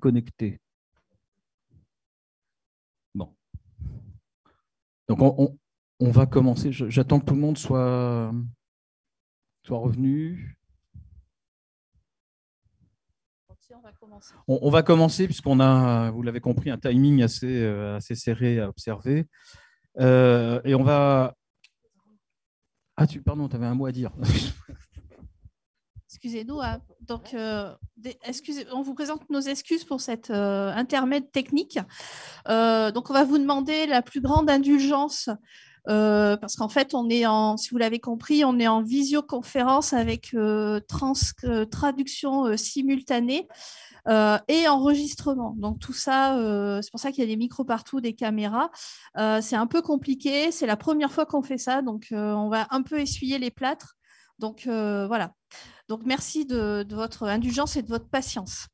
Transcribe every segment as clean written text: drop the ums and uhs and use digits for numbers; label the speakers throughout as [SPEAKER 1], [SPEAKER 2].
[SPEAKER 1] Connecté. Bon. Donc, on va commencer. J'attends que tout le monde soit revenu. On va commencer puisqu'on a, vous l'avez compris, un timing assez serré à observer. Et on va... Ah, pardon, tu avais un mot à dire.
[SPEAKER 2] Excusez-nous. Donc, on vous présente nos excuses pour cet intermède technique. Donc, on va vous demander la plus grande indulgence parce qu'en fait, si vous l'avez compris, on est en visioconférence avec traduction simultanée et enregistrement. Donc, tout ça, c'est pour ça qu'il y a des micros partout, des caméras. C'est un peu compliqué. C'est la première fois qu'on fait ça. Donc, on va un peu essuyer les plâtres. Donc, voilà. Donc, merci de votre indulgence et de votre patience.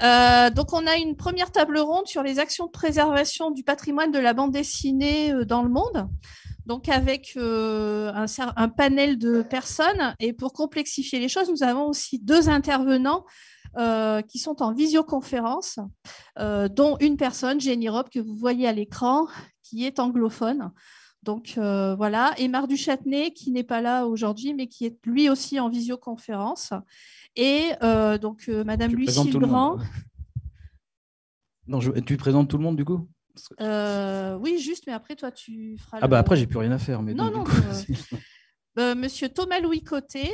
[SPEAKER 2] Donc, on a une première table ronde sur les actions de préservation du patrimoine de la bande dessinée dans le monde. Donc, avec un panel de personnes. Et pour complexifier les choses, nous avons aussi deux intervenants qui sont en visioconférence, dont une personne, Jenny Rob, que vous voyez à l'écran, qui est anglophone. Donc, voilà. Émar Duchâtenay, qui n'est pas là aujourd'hui, mais qui est lui aussi en visioconférence. Et donc, Madame Lucille Grand.
[SPEAKER 1] Non, tu présentes tout le monde, du coup?
[SPEAKER 2] Oui, juste, mais après, toi, tu feras
[SPEAKER 1] après, j'ai plus rien à faire. Mais
[SPEAKER 2] non,
[SPEAKER 1] donc,
[SPEAKER 2] non. Monsieur Thomas-Louis Côté,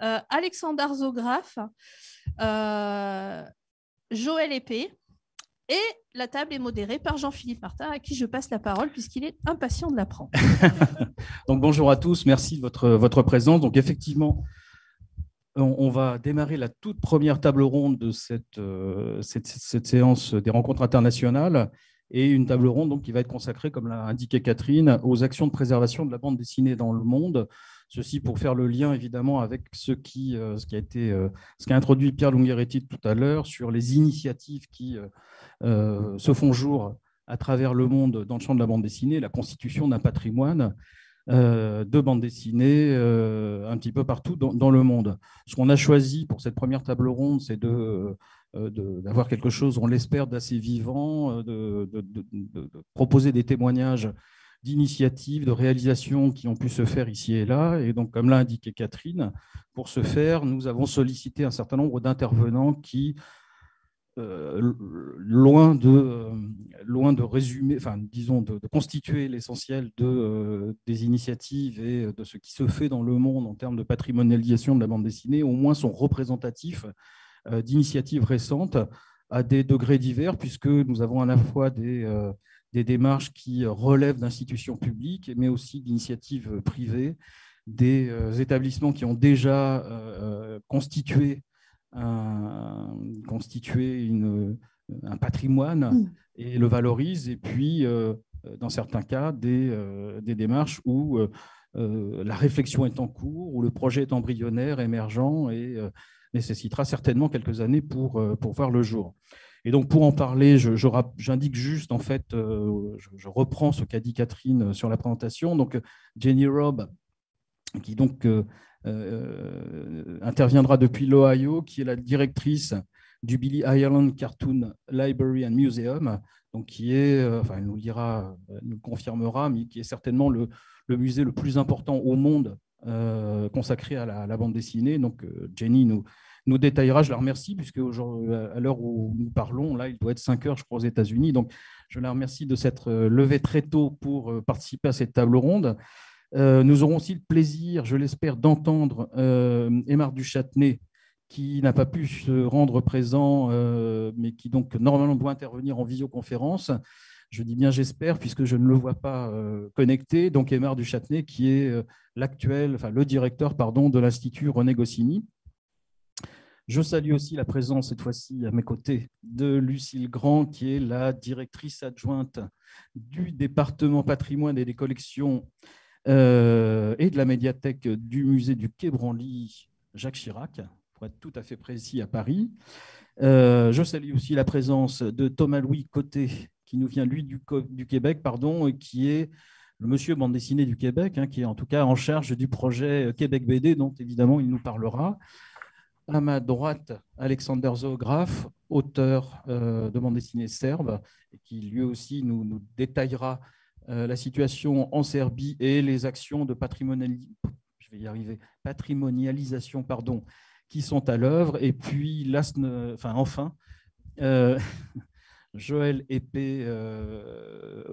[SPEAKER 2] Alexandre Zographe, Joël Épée. Et la table est modérée par Jean-Philippe Martin, à qui je passe la parole puisqu'il est impatient de l'apprendre.
[SPEAKER 1] Donc, bonjour à tous, merci de votre présence. Donc, effectivement, on va démarrer la toute première table ronde de cette séance des rencontres internationales et une table ronde donc, qui va être consacrée, comme l'a indiqué Catherine, aux actions de préservation de la bande dessinée dans le monde. Ceci pour faire le lien évidemment avec ce qu'a introduit Pierre Lungheretti tout à l'heure sur les initiatives qui se font jour à travers le monde dans le champ de la bande dessinée, la constitution d'un patrimoine de bande dessinée un petit peu partout dans le monde. Ce qu'on a choisi pour cette première table ronde, c'est d'avoir quelque chose, on l'espère, d'assez vivant, de proposer des témoignages d'initiatives, de réalisations qui ont pu se faire ici et là. Et donc, comme l'a indiqué Catherine, pour ce faire, nous avons sollicité un certain nombre d'intervenants qui, loin de résumer, enfin, disons, de constituer l'essentiel des initiatives et de ce qui se fait dans le monde en termes de patrimonialisation de la bande dessinée, au moins sont représentatifs d'initiatives récentes à des degrés divers, puisque nous avons à la fois des démarches qui relèvent d'institutions publiques, mais aussi d'initiatives privées, des établissements qui ont déjà constitué un patrimoine et le valorisent, et puis, dans certains cas, des démarches où la réflexion est en cours, où le projet est embryonnaire, émergent, et nécessitera certainement quelques années pour voir le jour. Et donc, pour en parler, j'indique juste, en fait, je reprends ce qu'a dit Catherine sur la présentation. Donc, Jenny Rob, qui donc interviendra depuis l'Ohio, qui est la directrice du Billy Ireland Cartoon Library and Museum, donc qui est, elle nous dira, elle nous confirmera, mais qui est certainement le musée le plus important au monde consacré à la bande dessinée. Donc, Jenny nous détaillera. Je la remercie, puisque à l'heure où nous parlons, là, il doit être 5 heures, je crois, aux États-Unis. Donc, je la remercie de s'être levée très tôt pour participer à cette table ronde. Nous aurons aussi le plaisir, je l'espère, d'entendre Émar Duchâtenay, qui n'a pas pu se rendre présent, mais qui donc normalement doit intervenir en visioconférence. Je dis bien j'espère, puisque je ne le vois pas connecté. Donc Émar Duchâtenay, qui est le directeur de l'Institut René Goscinny. Je salue aussi la présence, cette fois-ci, à mes côtés, de Lucille Grand, qui est la directrice adjointe du département patrimoine et des collections et de la médiathèque du musée du Quai Branly Jacques Chirac, pour être tout à fait précis, à Paris. Je salue aussi la présence de Thomas-Louis Côté, qui nous vient, lui, du Québec, et qui est le monsieur bande dessinée du Québec, qui est en tout cas en charge du projet Québec BD, dont évidemment il nous parlera. À ma droite, Alexandre Zoographe, auteur de bande dessinée serbe, et qui lui aussi nous détaillera la situation en Serbie et les actions de patrimonialisation qui sont à l'œuvre. Et puis, enfin, Joëlle Épée,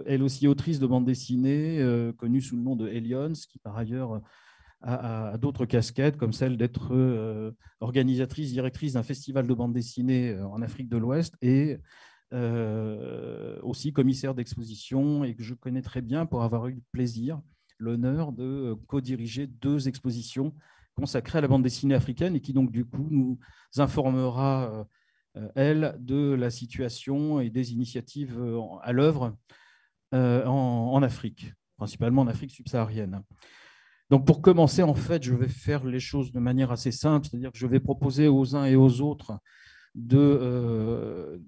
[SPEAKER 1] elle aussi autrice de bande dessinée, connue sous le nom de Elions, qui par ailleurs a d'autres casquettes, comme celle d'être organisatrice, directrice d'un festival de bande dessinée en Afrique de l'Ouest, et aussi commissaire d'exposition, et que je connais très bien pour avoir eu le plaisir, l'honneur de co-diriger 2 expositions consacrées à la bande dessinée africaine, et qui donc du coup nous informera elle, de la situation et des initiatives à l'œuvre en Afrique, principalement en Afrique subsaharienne. Donc, pour commencer, en fait, je vais faire les choses de manière assez simple, c'est-à-dire que je vais proposer aux uns et aux autres de,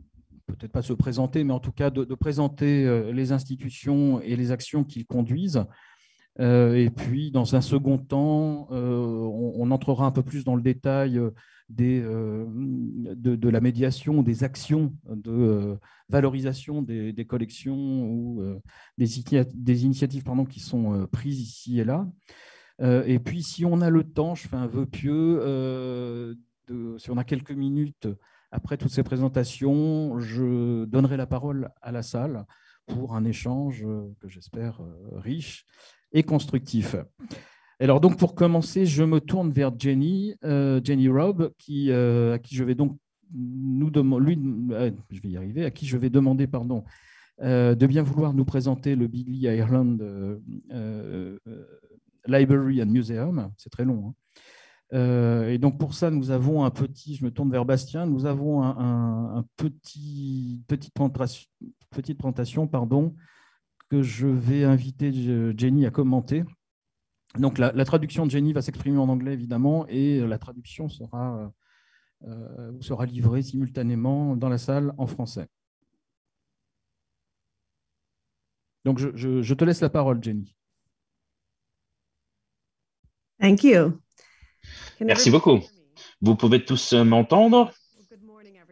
[SPEAKER 1] peut-être pas se présenter, mais en tout cas de présenter les institutions et les actions qu'ils conduisent. Et puis, dans un second temps, on entrera un peu plus dans le détail de la médiation, des actions de valorisation des collections ou des initiatives qui sont prises ici et là. Et puis, si on a le temps, je fais un vœu pieux, si on a quelques minutes après toutes ces présentations, je donnerai la parole à la salle pour un échange que j'espère riche et constructif. Alors donc pour commencer, je me tourne vers Jenny Robb, à qui je vais donc je vais y arriver, à qui je vais demander de bien vouloir nous présenter le Billy Ireland Library and Museum. C'est très long, hein. Et donc pour ça, nous avons je me tourne vers Bastien, nous avons petite présentation, que je vais inviter Jenny à commenter. Donc la traduction de Jenny va s'exprimer en anglais évidemment, et la traduction sera livrée simultanément dans la salle en français. Donc je te laisse la parole, Jenny.
[SPEAKER 3] Thank you.
[SPEAKER 4] Merci beaucoup. Vous pouvez tous m'entendre?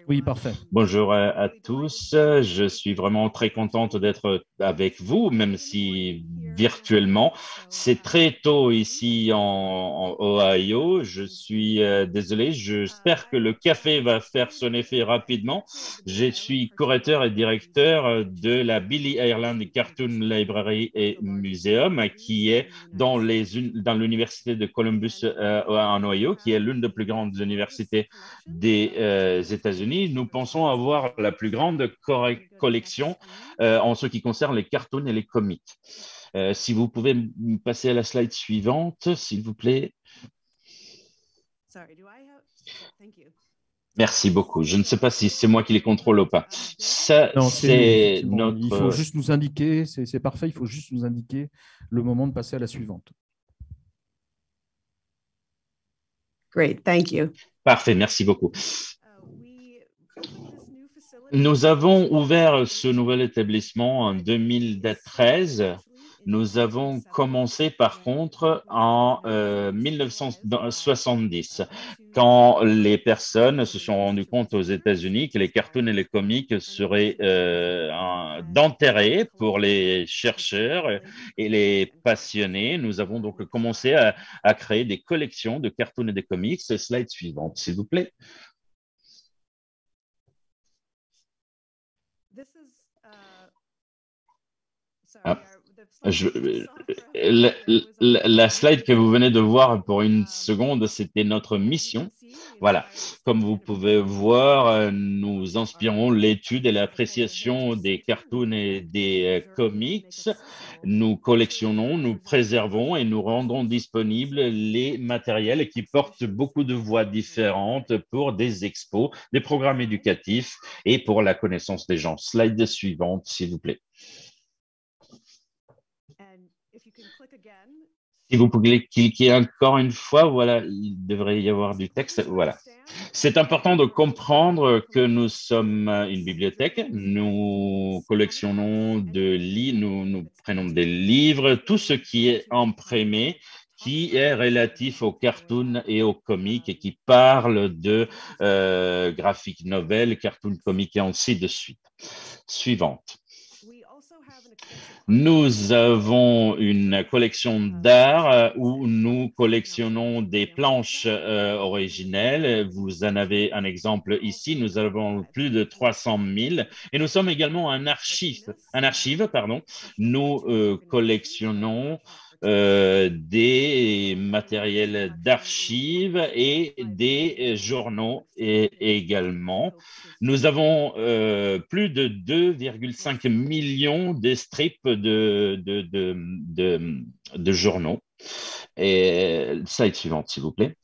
[SPEAKER 1] Oui, parfait.
[SPEAKER 4] Bonjour à tous. Je suis vraiment très contente d'être avec vous, même si virtuellement. C'est très tôt ici en Ohio. Je suis désolé. J'espère que le café va faire son effet rapidement. Je suis curateur et directeur de la Billy Ireland Cartoon Library et Museum, qui est dans l'université de Columbus en Ohio, qui est l'une des plus grandes universités des États-Unis. Nous pensons avoir la plus grande collection en ce qui concerne les cartoons et les comics. Si vous pouvez passer à la slide suivante, s'il vous plaît. Merci beaucoup. Je ne sais pas si c'est moi qui les contrôle ou pas. Ça, c'est notre...
[SPEAKER 1] Il faut juste nous indiquer, c'est parfait, il faut juste nous indiquer le moment de passer à la suivante.
[SPEAKER 3] Great, thank you.
[SPEAKER 4] Parfait, merci beaucoup. Nous avons ouvert ce nouvel établissement en 2013. Nous avons commencé par contre en 1970, quand les personnes se sont rendues compte aux États-Unis que les cartoons et les comics seraient d'intérêt pour les chercheurs et les passionnés. Nous avons donc commencé à créer des collections de cartoons et de comics. Slide suivante, s'il vous plaît. La slide que vous venez de voir pour une seconde, c'était notre mission. Voilà, comme vous pouvez voir, nous inspirons l'étude et l'appréciation des cartoons et des comics. Nous collectionnons, nous préservons et nous rendons disponibles les matériels qui portent beaucoup de voix différentes pour des expos, des programmes éducatifs et pour la connaissance des gens. Slide suivante, s'il vous plaît. Si vous pouvez cliquer encore une fois, voilà, il devrait y avoir du texte. Voilà. C'est important de comprendre que nous sommes une bibliothèque. Nous collectionnons nous prenons des livres, tout ce qui est imprimé, qui est relatif aux cartoons et aux comics et qui parle de graphic novel, cartoon comics et ainsi de suite. Suivante. Nous avons une collection d'art où nous collectionnons des planches originelles. Vous en avez un exemple ici. Nous avons plus de 300 000 et nous sommes également un archive, pardon. Nous collectionnons des matériels d'archives et des journaux également. Nous avons plus de 2,5 millions de strips de journaux. Et slide suivante, s'il vous plaît.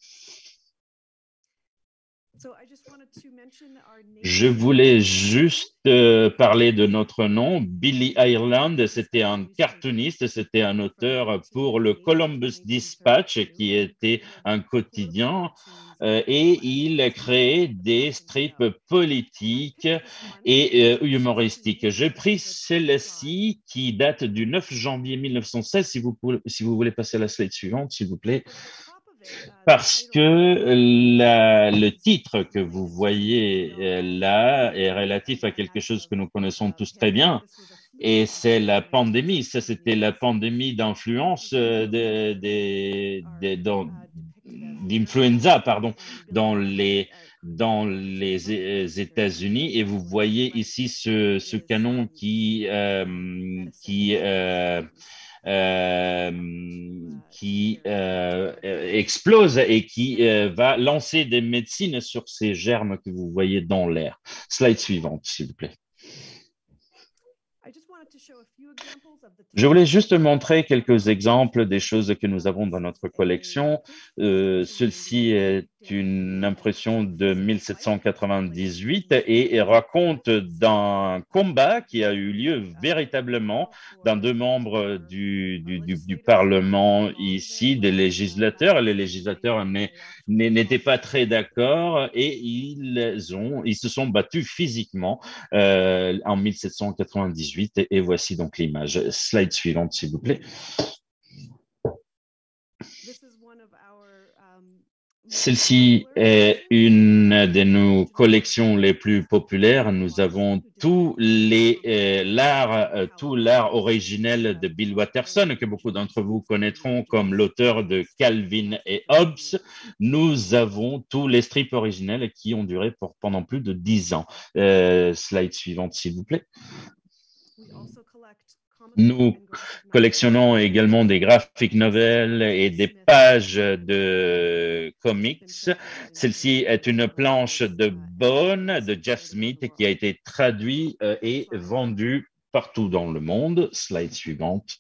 [SPEAKER 4] Je voulais juste parler de notre nom. Billy Ireland, c'était un cartooniste, c'était un auteur pour le Columbus Dispatch, qui était un quotidien, et il a créé des strips politiques et humoristiques. J'ai pris celle-ci qui date du 9 janvier 1916, si vous voulez passer à la slide suivante, s'il vous plaît. Parce que le titre que vous voyez là est relatif à quelque chose que nous connaissons tous très bien, et c'est la pandémie. Ça, c'était la pandémie d'influence d'influenza, pardon, dans les États-Unis. Et vous voyez ici ce canon qui explose et qui va lancer des médecines sur ces germes que vous voyez dans l'air. Slide suivante, s'il vous plaît. Je voulais juste montrer quelques exemples des choses que nous avons dans notre collection. Ceci est une impression de 1798 et raconte d'un combat qui a eu lieu véritablement dans deux membres du Parlement ici, des législateurs. Les législateurs n'étaient pas très d'accord et ils se sont battus physiquement en 1798 et voici donc l'image. Slide suivante, s'il vous plaît. Celle-ci est une de nos collections les plus populaires. Nous avons tout l'art originel de Bill Watterson, que beaucoup d'entre vous connaîtront comme l'auteur de Calvin et Hobbes. Nous avons tous les strips originels qui ont duré pendant plus de 10 ans. Slide suivante, s'il vous plaît. Nous collectionnons également des graphic novels et des pages de comics. Celle-ci est une planche de Bone de Jeff Smith qui a été traduite et vendue partout dans le monde. Slide suivante.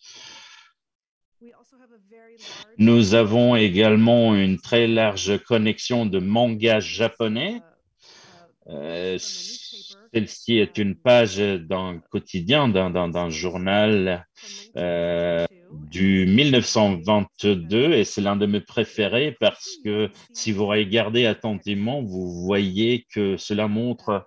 [SPEAKER 4] Nous avons également une très large connexion de mangas japonais. Celle-ci est une page d'un quotidien, d'un journal du 1922 et c'est l'un de mes préférés parce que si vous regardez attentivement, vous voyez que cela montre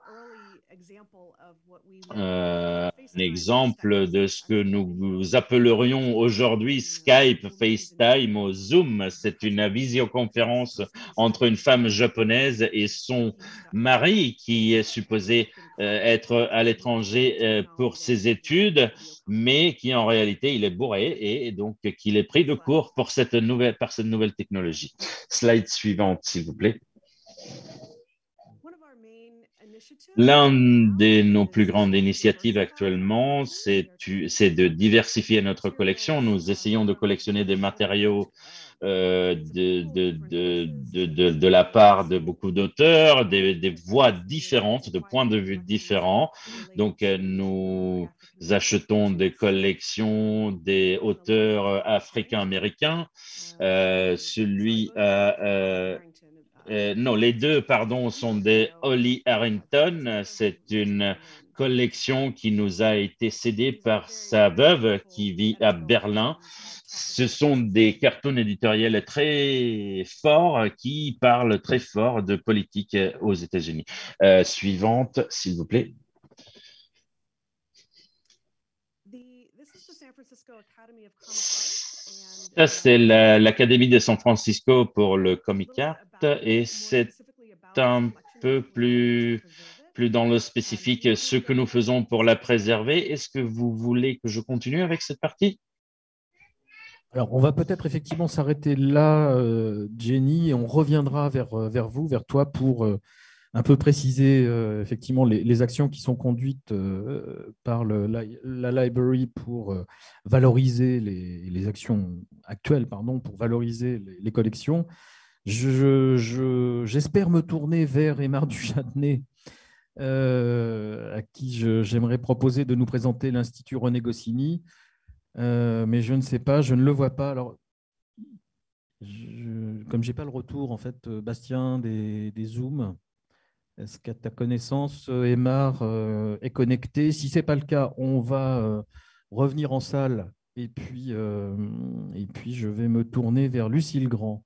[SPEAKER 4] un exemple de ce que nous appellerions aujourd'hui Skype, FaceTime ou Zoom. C'est une visioconférence entre une femme japonaise et son mari qui est supposé être à l'étranger pour ses études, mais qui en réalité il est bourré et donc qu'il est pris de court par cette nouvelle technologie. Slide suivante, s'il vous plaît. L'un de nos plus grandes initiatives actuellement, c'est de diversifier notre collection. Nous essayons de collectionner des matériaux de la part de beaucoup d'auteurs, des voix différentes, de points de vue différents. Donc, nous achetons des collections des auteurs africains-américains. Non, les deux, pardon, sont des Holly Harrington. C'est une collection qui nous a été cédée par sa veuve qui vit à Berlin. Ce sont des cartoons éditoriels très forts qui parlent très fort de politique aux États-Unis. Suivante, s'il vous plaît. Ça, c'est l'Académie de San Francisco pour le Comic Art et c'est un peu plus dans le spécifique ce que nous faisons pour la préserver. Est-ce que vous voulez que je continue avec cette partie?
[SPEAKER 1] Alors, on va peut-être effectivement s'arrêter là, Jenny, et on reviendra vers vous, vers toi, pour un peu préciser effectivement les actions qui sont conduites par la library pour valoriser les actions actuelles, pardon, pour valoriser les collections. J'espère me tourner vers Aymar du Châtenay, à qui j'aimerais proposer de nous présenter l'Institut René Goscinny. Mais je ne sais pas, je ne le vois pas. Alors, comme je n'ai pas le retour, en fait, Bastien, des Zooms, est-ce qu'à ta connaissance, Aymar est connecté? Si ce n'est pas le cas, on va revenir en salle et puis je vais me tourner vers Lucille Grand.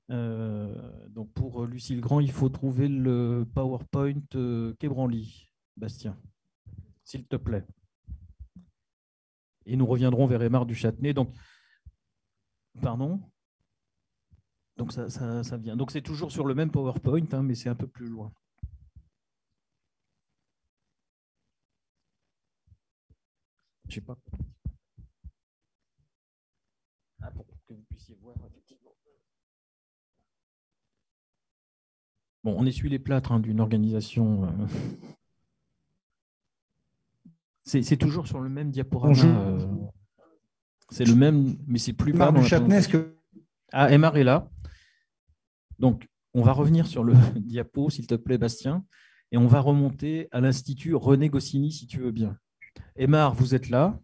[SPEAKER 1] Donc pour Lucille Grand, il faut trouver le PowerPoint Quai Branly, Bastien, s'il te plaît. Et nous reviendrons vers Aymar du Châtenay. Donc, pardon? Donc, ça vient. Donc, c'est toujours sur le même PowerPoint, hein, mais c'est un peu plus loin. Je ne sais pas. Ah, pour que vous puissiez voir, effectivement. Bon, on essuie les plâtres hein, d'une organisation. C'est toujours sur le même diaporama. C'est le même, mais c'est plus bas.
[SPEAKER 5] Aymar du Châtenay, est-ce que...
[SPEAKER 1] Ah, Aymar est là. Donc, on va revenir sur le diapo, s'il te plaît, Bastien, et on va remonter à l'Institut René Goscinny, si tu veux bien. Aymar, vous êtes là?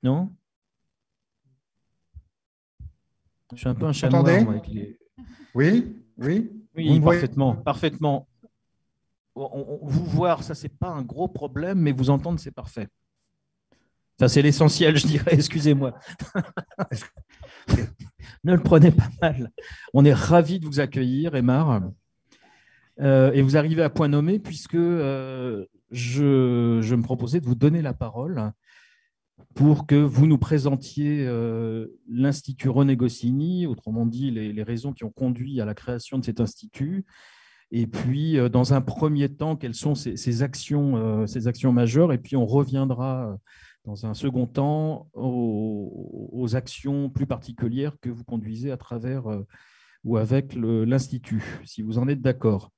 [SPEAKER 1] Non? Je suis un peu un chat noir, moi, avec les...
[SPEAKER 5] Oui.
[SPEAKER 1] Oui, parfaitement. Vous voir, ça, c'est pas un gros problème, mais vous entendre, c'est parfait. Ça, c'est l'essentiel, je dirais, excusez-moi. Ne le prenez pas mal. On est ravis de vous accueillir, Aymar. Et vous arrivez à point nommé, puisque je me proposais de vous donner la parole pour que vous nous présentiez l'Institut René Goscinny, autrement dit, les raisons qui ont conduit à la création de cet institut. Et puis, dans un premier temps, quelles sont ces actions majeures? Et puis, on reviendra dans un second temps aux actions plus particulières que vous conduisez à travers ou avec l'Institut, si vous en êtes d'accord.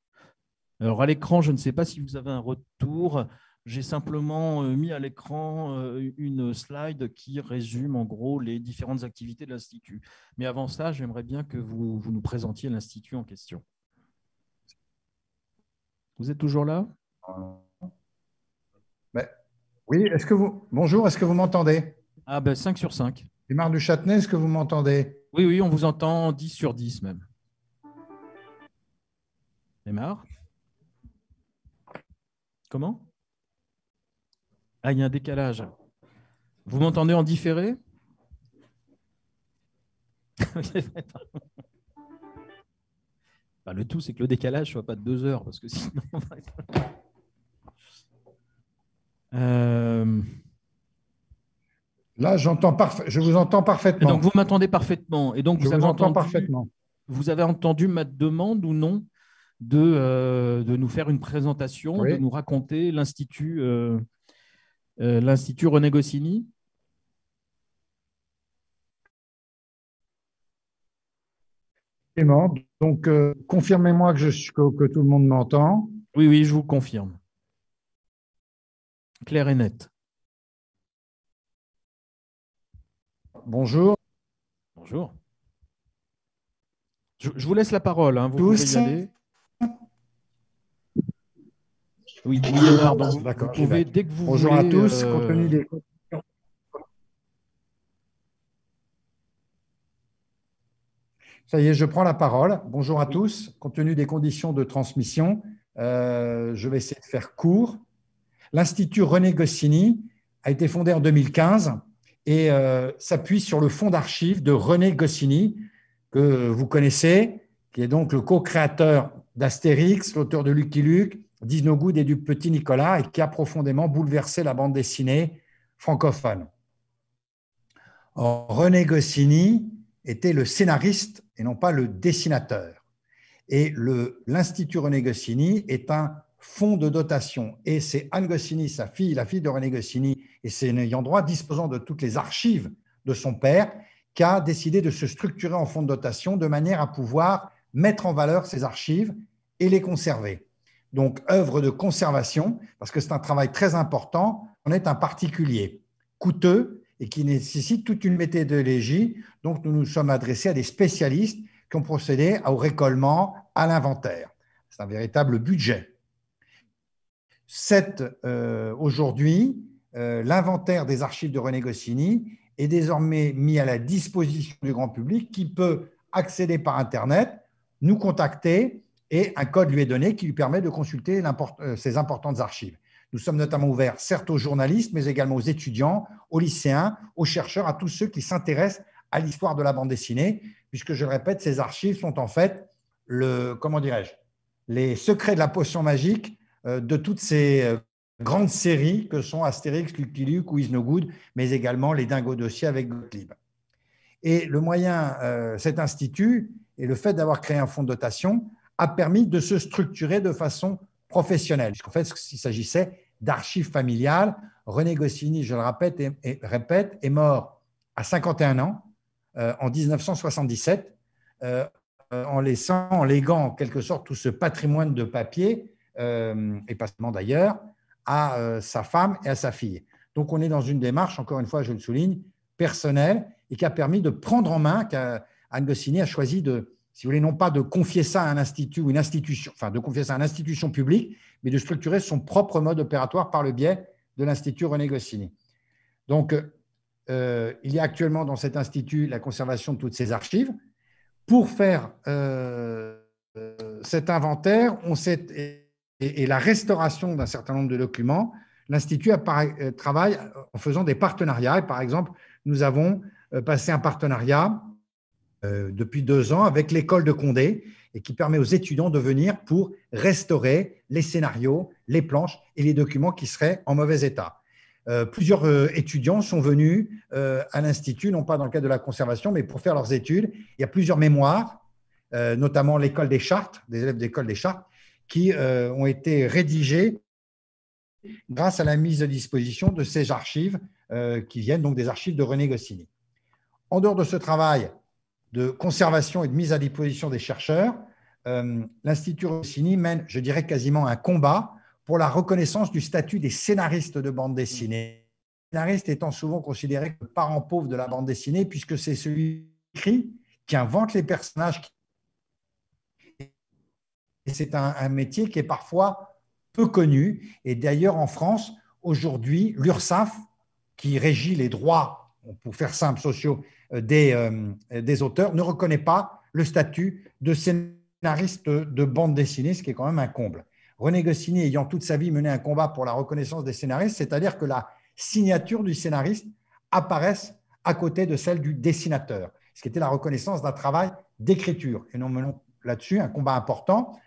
[SPEAKER 1] Alors, à l'écran, je ne sais pas si vous avez un retour. J'ai simplement mis à l'écran une slide qui résume en gros les différentes activités de l'Institut. Mais avant ça, j'aimerais bien que vous nous présentiez l'Institut en question. Vous êtes toujours là?
[SPEAKER 5] Oui, bonjour, est-ce que vous m'entendez?
[SPEAKER 1] Ah ben 5 sur 5.
[SPEAKER 5] Aymar du Châtenay, est-ce que vous m'entendez?
[SPEAKER 1] Oui, on vous entend 10 sur 10 même. Aymar? Comment? Ah, il y a un décalage. Vous m'entendez en différé? Bah, le tout, c'est que le décalage ne soit pas de 2 heures, parce que sinon...
[SPEAKER 5] Là, je vous entends parfaitement.
[SPEAKER 1] Et donc, vous m'entendez parfaitement. Et donc,
[SPEAKER 5] vous entends parfaitement.
[SPEAKER 1] Vous avez entendu ma demande ou non de nous faire une présentation,
[SPEAKER 5] oui.
[SPEAKER 1] De nous raconter l'Institut René Goscinny?
[SPEAKER 5] Donc, confirmez-moi que tout le monde m'entend.
[SPEAKER 1] Oui, je vous confirme. Clair et net.
[SPEAKER 5] Bonjour.
[SPEAKER 1] Bonjour. Je vous laisse la parole. Hein. Vous pouvez y aller. Oui, Aymar, donc vous pouvez, dès que vous
[SPEAKER 5] Bonjour
[SPEAKER 1] voulez,
[SPEAKER 5] à tous. Compte tenu des... Ça y est, je prends la parole. Bonjour à tous. Compte tenu des conditions de transmission, je vais essayer de faire court. L'Institut René Goscinny a été fondé en 2015 et s'appuie sur le fonds d'archives de René Goscinny, que vous connaissez, qui est donc le co-créateur d'Astérix, l'auteur de Lucky Luke, Dino Good et du Petit Nicolas, et qui a profondément bouleversé la bande dessinée francophone. Or, René Goscinny était le scénariste et non pas le dessinateur. Et l'Institut René Goscinny est un fonds de dotation. Et c'est Anne Goscinny, sa fille, la fille de René Goscinny, et ses ayants droit, disposant de toutes les archives de son père, qui a décidé de se structurer en fonds de dotation de manière à pouvoir mettre en valeur ces archives et les conserver. Donc, œuvre de conservation, parce que c'est un travail très important. On est un particulier coûteux et qui nécessite toute une méthodologie. Donc, nous nous sommes adressés à des spécialistes qui ont procédé au récollement, à l'inventaire. C'est un véritable budget. Aujourd'hui, l'inventaire des archives de René Goscinny est désormais mis à la disposition du grand public qui peut accéder par Internet, nous contacter et un code lui est donné qui lui permet de consulter ces importantes archives. Nous sommes notamment ouverts, certes aux journalistes, mais également aux étudiants, aux lycéens, aux chercheurs, à tous ceux qui s'intéressent à l'histoire de la bande dessinée, puisque, je le répète, ces archives sont en fait les secrets de la potion magique de toutes ces grandes séries que sont Astérix, Lucky Luke, Who is No Good, mais également les Dingos dossiers avec Gottlieb. Et le moyen, cet institut et le fait d'avoir créé un fonds de dotation a permis de se structurer de façon professionnelle, puisqu'en fait, il s'agissait d'archives familiales. René Goscinny, je le répète, est mort à 51 ans, en 1977, en léguant en quelque sorte tout ce patrimoine de papier, et pas seulement d'ailleurs, à sa femme et à sa fille. Donc, on est dans une démarche, encore une fois, je le souligne, personnelle et qui a permis de prendre en main, qu'Anne Goscinny a choisi si vous voulez, non pas de confier ça à un institut ou une institution, enfin de confier ça à une institution publique, mais de structurer son propre mode opératoire par le biais de l'Institut René Goscinny. Donc, il y a actuellement dans cet institut la conservation de toutes ces archives. Pour faire cet inventaire et la restauration d'un certain nombre de documents, l'Institut travaille en faisant des partenariats. Et par exemple, nous avons passé un partenariat depuis 2 ans avec l'école de Condé et qui permet aux étudiants de venir pour restaurer les scénarios, les planches et les documents qui seraient en mauvais état. Plusieurs étudiants sont venus à l'Institut, non pas dans le cadre de la conservation, mais pour faire leurs études. Il y a plusieurs mémoires, notamment l'école des Chartes, des élèves de l'école des Chartes, qui ont été rédigés grâce à la mise à disposition de ces archives qui viennent donc des archives de René Goscinny. En dehors de ce travail de conservation et de mise à disposition des chercheurs, l'Institut Goscinny mène, je dirais, quasiment un combat pour la reconnaissance du statut des scénaristes de bande dessinée. Le scénariste étant souvent considéré comme le parent pauvre de la bande dessinée, puisque c'est celui qui écrit, qui invente les personnages. Et c'est un métier qui est parfois peu connu. Et d'ailleurs, en France, aujourd'hui, l'URSSAF, qui régit les droits, pour faire simple, sociaux des auteurs, ne reconnaît pas le statut de scénariste de bande dessinée, ce qui est quand même un comble. René Goscinny ayant toute sa vie mené un combat pour la reconnaissance des scénaristes, c'est-à-dire que la signature du scénariste apparaisse à côté de celle du dessinateur, ce qui était la reconnaissance d'un travail d'écriture. Et nous menons là-dessus un combat important,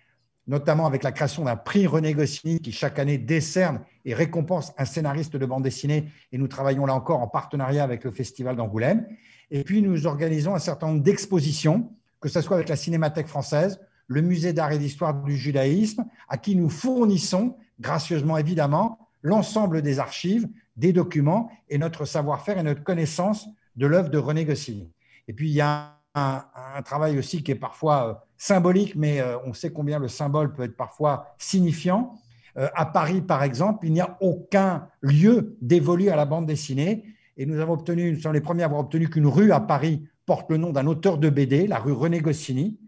[SPEAKER 5] notamment avec la création d'un prix René Goscinny qui chaque année décerne et récompense un scénariste de bande dessinée. Et nous travaillons là encore en partenariat avec le Festival d'Angoulême. Et puis nous organisons un certain nombre d'expositions, que ce soit avec la Cinémathèque française, le Musée d'art et d'histoire du judaïsme, à qui nous fournissons, gracieusement évidemment, l'ensemble des archives, des documents et notre savoir-faire et notre connaissance de l'œuvre de René Goscinny. Et puis il y a un travail aussi qui est parfois symbolique, mais on sait combien le symbole peut être parfois signifiant. À Paris, par exemple, il n'y a aucun lieu dévolu à la bande dessinée. Et nous sommes les premiers à avoir obtenu qu'une rue à Paris porte le nom d'un auteur de BD, la rue René Goscinny.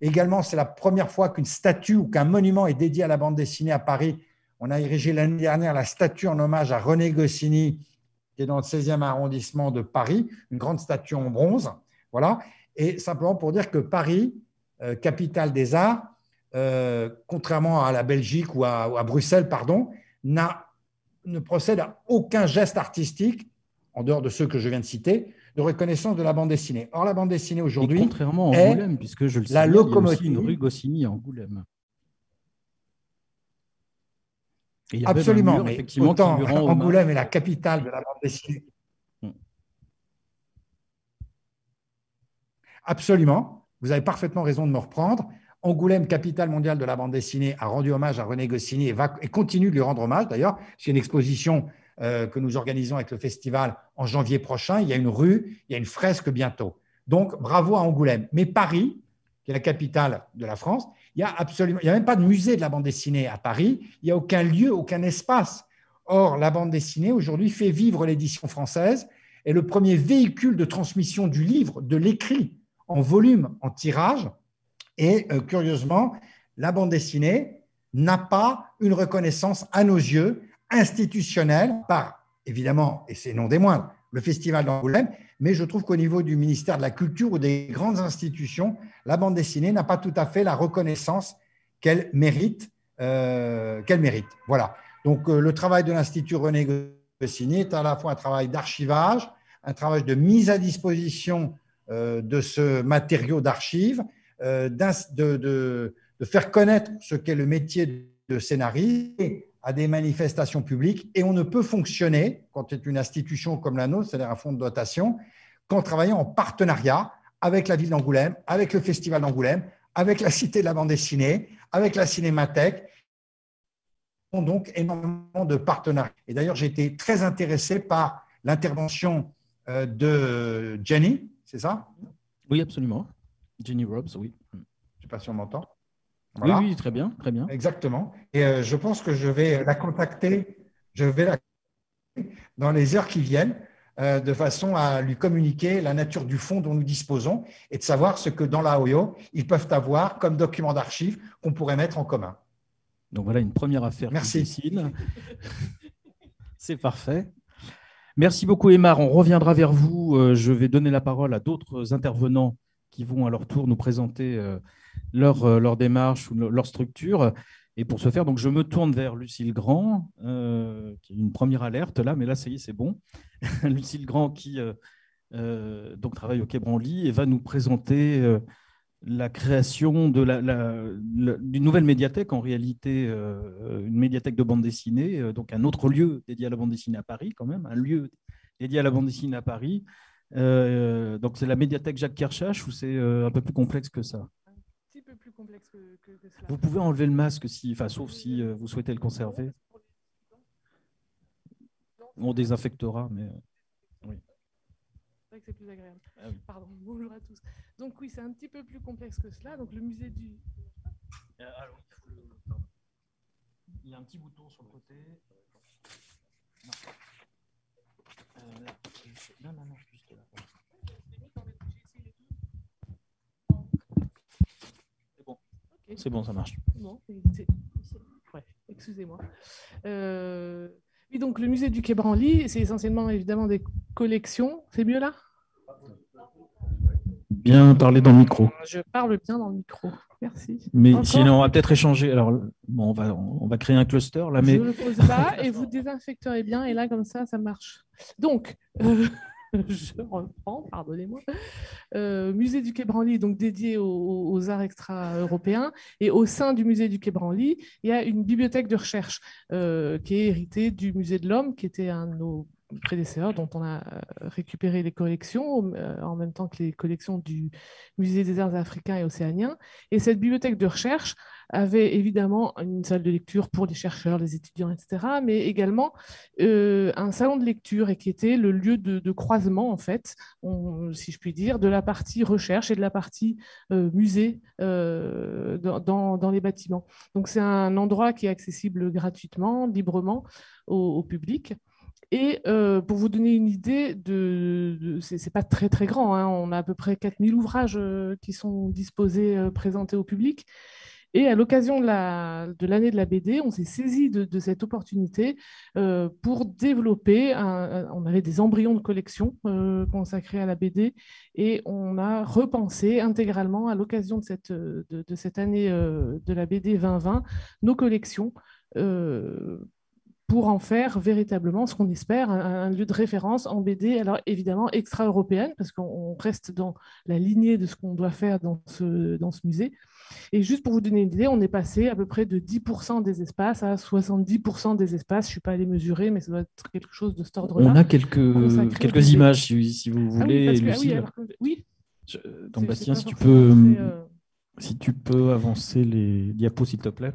[SPEAKER 5] Également, c'est la première fois qu'une statue ou qu'un monument est dédié à la bande dessinée à Paris. On a érigé l'année dernière la statue en hommage à René Goscinny, qui est dans le 16e arrondissement de Paris, une grande statue en bronze. Voilà. Et simplement pour dire que Paris, capitale des arts, contrairement à la Belgique ou à Bruxelles, pardon, ne procède à aucun geste artistique, en dehors de ceux que je viens de citer, de reconnaissance de la bande dessinée. Or, la bande dessinée aujourd'hui,
[SPEAKER 1] contrairement à Angoulême, puisque je le sais, il y a aussi une rue Goscinny à Angoulême.
[SPEAKER 5] Absolument,
[SPEAKER 1] mur,
[SPEAKER 5] mais autant Angoulême est la capitale de la bande dessinée. Absolument. Vous avez parfaitement raison de me reprendre. Angoulême, capitale mondiale de la bande dessinée, a rendu hommage à René Goscinny et continue de lui rendre hommage. D'ailleurs, c'est une exposition que nous organisons avec le festival en janvier prochain. Il y a une rue, il y a une fresque bientôt. Donc, bravo à Angoulême. Mais Paris, qui est la capitale de la France, il n'y a même pas de musée de la bande dessinée à Paris. Il n'y a aucun lieu, aucun espace. Or, la bande dessinée, aujourd'hui, fait vivre l'édition française, est le premier véhicule de transmission du livre, de l'écrit, en volume, en tirage. Et curieusement, la bande dessinée n'a pas une reconnaissance à nos yeux institutionnelle par, évidemment, et c'est non des moindres, le Festival d'Angoulême, mais je trouve qu'au niveau du ministère de la Culture ou des grandes institutions, la bande dessinée n'a pas tout à fait la reconnaissance qu'elle mérite. Voilà. Donc, le travail de l'Institut René Goscinny est à la fois un travail d'archivage, un travail de mise à disposition de ce matériau d'archives, de faire connaître ce qu'est le métier de scénariste à des manifestations publiques. Et on ne peut fonctionner, quand c'est une institution comme la nôtre, c'est-à-dire un fonds de dotation, qu'en travaillant en partenariat avec la ville d'Angoulême, avec le Festival d'Angoulême, avec la Cité de la bande dessinée, avec la Cinémathèque. Donc énormément de partenariats. Et d'ailleurs, j'ai été très intéressé par l'intervention de Jenny, c'est ça?
[SPEAKER 1] Oui, absolument. Jenny Robs, oui.
[SPEAKER 5] Je ne sais pas si on m'entend. Voilà.
[SPEAKER 1] Oui, oui, très bien, très bien.
[SPEAKER 5] Exactement. Et je pense que je vais la contacter, dans les heures qui viennent, de façon à lui communiquer la nature du fonds dont nous disposons et de savoir ce que dans la OYO, ils peuvent avoir comme document d'archives qu'on pourrait mettre en commun.
[SPEAKER 1] Donc voilà une première affaire.
[SPEAKER 5] Merci.
[SPEAKER 1] Qui dessine. C'est parfait. Merci beaucoup, Aymar. On reviendra vers vous. Je vais donner la parole à d'autres intervenants qui vont à leur tour nous présenter leur démarche ou leur structure. Et pour ce faire, donc, je me tourne vers Lucille Grand, qui est une première alerte là, mais là, ça y est, c'est bon. Lucille Grand qui donc, travaille au Quai Branly et va nous présenter la création d'une nouvelle médiathèque, en réalité une médiathèque de bande dessinée, donc un autre lieu dédié à la bande dessinée à Paris quand même, un lieu dédié à la bande dessinée à Paris. Donc c'est la médiathèque Jacques Kershach ou c'est un peu plus complexe que ça?
[SPEAKER 6] Un petit peu plus complexe que cela.
[SPEAKER 1] Vous pouvez enlever le masque, sauf si vous souhaitez le conserver. On désinfectera, mais oui.
[SPEAKER 6] C'est vrai que c'est plus agréable.
[SPEAKER 1] Ah oui.
[SPEAKER 6] Pardon, bonjour à tous. Donc oui, c'est un petit peu plus complexe que cela. Donc le musée du...
[SPEAKER 1] Alors, il y a un petit bouton sur le côté. Non. Non, juste là. C'est bon. Okay. C'est bon, ça marche.
[SPEAKER 6] Bon, ouais, excusez-moi. Oui, donc le musée du Quai Branly, c'est essentiellement évidemment des collections. C'est mieux là?
[SPEAKER 1] Bien parler dans le micro.
[SPEAKER 6] Je parle bien dans le micro. Merci.
[SPEAKER 1] Mais
[SPEAKER 6] encore?
[SPEAKER 1] sinon, on va peut-être échanger. Alors, bon, on va créer un cluster là, mais
[SPEAKER 6] je le pose là et vous désinfecterez bien et là comme ça marche. Donc, je reprends, pardonnez-moi. Musée du Quai Branly, donc dédié aux arts extra-européens. Et au sein du musée du Quai Branly, il y a une bibliothèque de recherche qui est héritée du musée de l'Homme, qui était un de nos prédécesseurs, dont on a récupéré les collections en même temps que les collections du musée des arts africains et océaniens. Et cette bibliothèque de recherche avait évidemment une salle de lecture pour les chercheurs, les étudiants, etc., mais également un salon de lecture et qui était le lieu de croisement, en fait, si je puis dire, de la partie recherche et de la partie musée dans les bâtiments. Donc, c'est un endroit qui est accessible gratuitement, librement au public. Et pour vous donner une idée, c'est pas très très grand, hein, on a à peu près 4000 ouvrages qui sont disposés, présentés au public. Et à l'occasion de l'année de la BD, on s'est saisi de cette opportunité pour développer, on avait des embryons de collection consacrés à la BD et on a repensé intégralement à l'occasion de cette année de la BD 2020 nos collections pour en faire véritablement ce qu'on espère, un lieu de référence en BD, alors évidemment extra-européenne, parce qu'on reste dans la lignée de ce qu'on doit faire dans ce musée. Et juste pour vous donner une idée, on est passé à peu près de 10% des espaces à 70% des espaces. Je ne suis pas allée mesurer, mais ça doit être quelque chose de cet ordre-là.
[SPEAKER 1] On a quelques images, si vous voulez.
[SPEAKER 6] Oui,
[SPEAKER 1] Donc, Bastien,
[SPEAKER 6] c'est pas forcément très,
[SPEAKER 1] si tu peux avancer les diapos, s'il te plaît.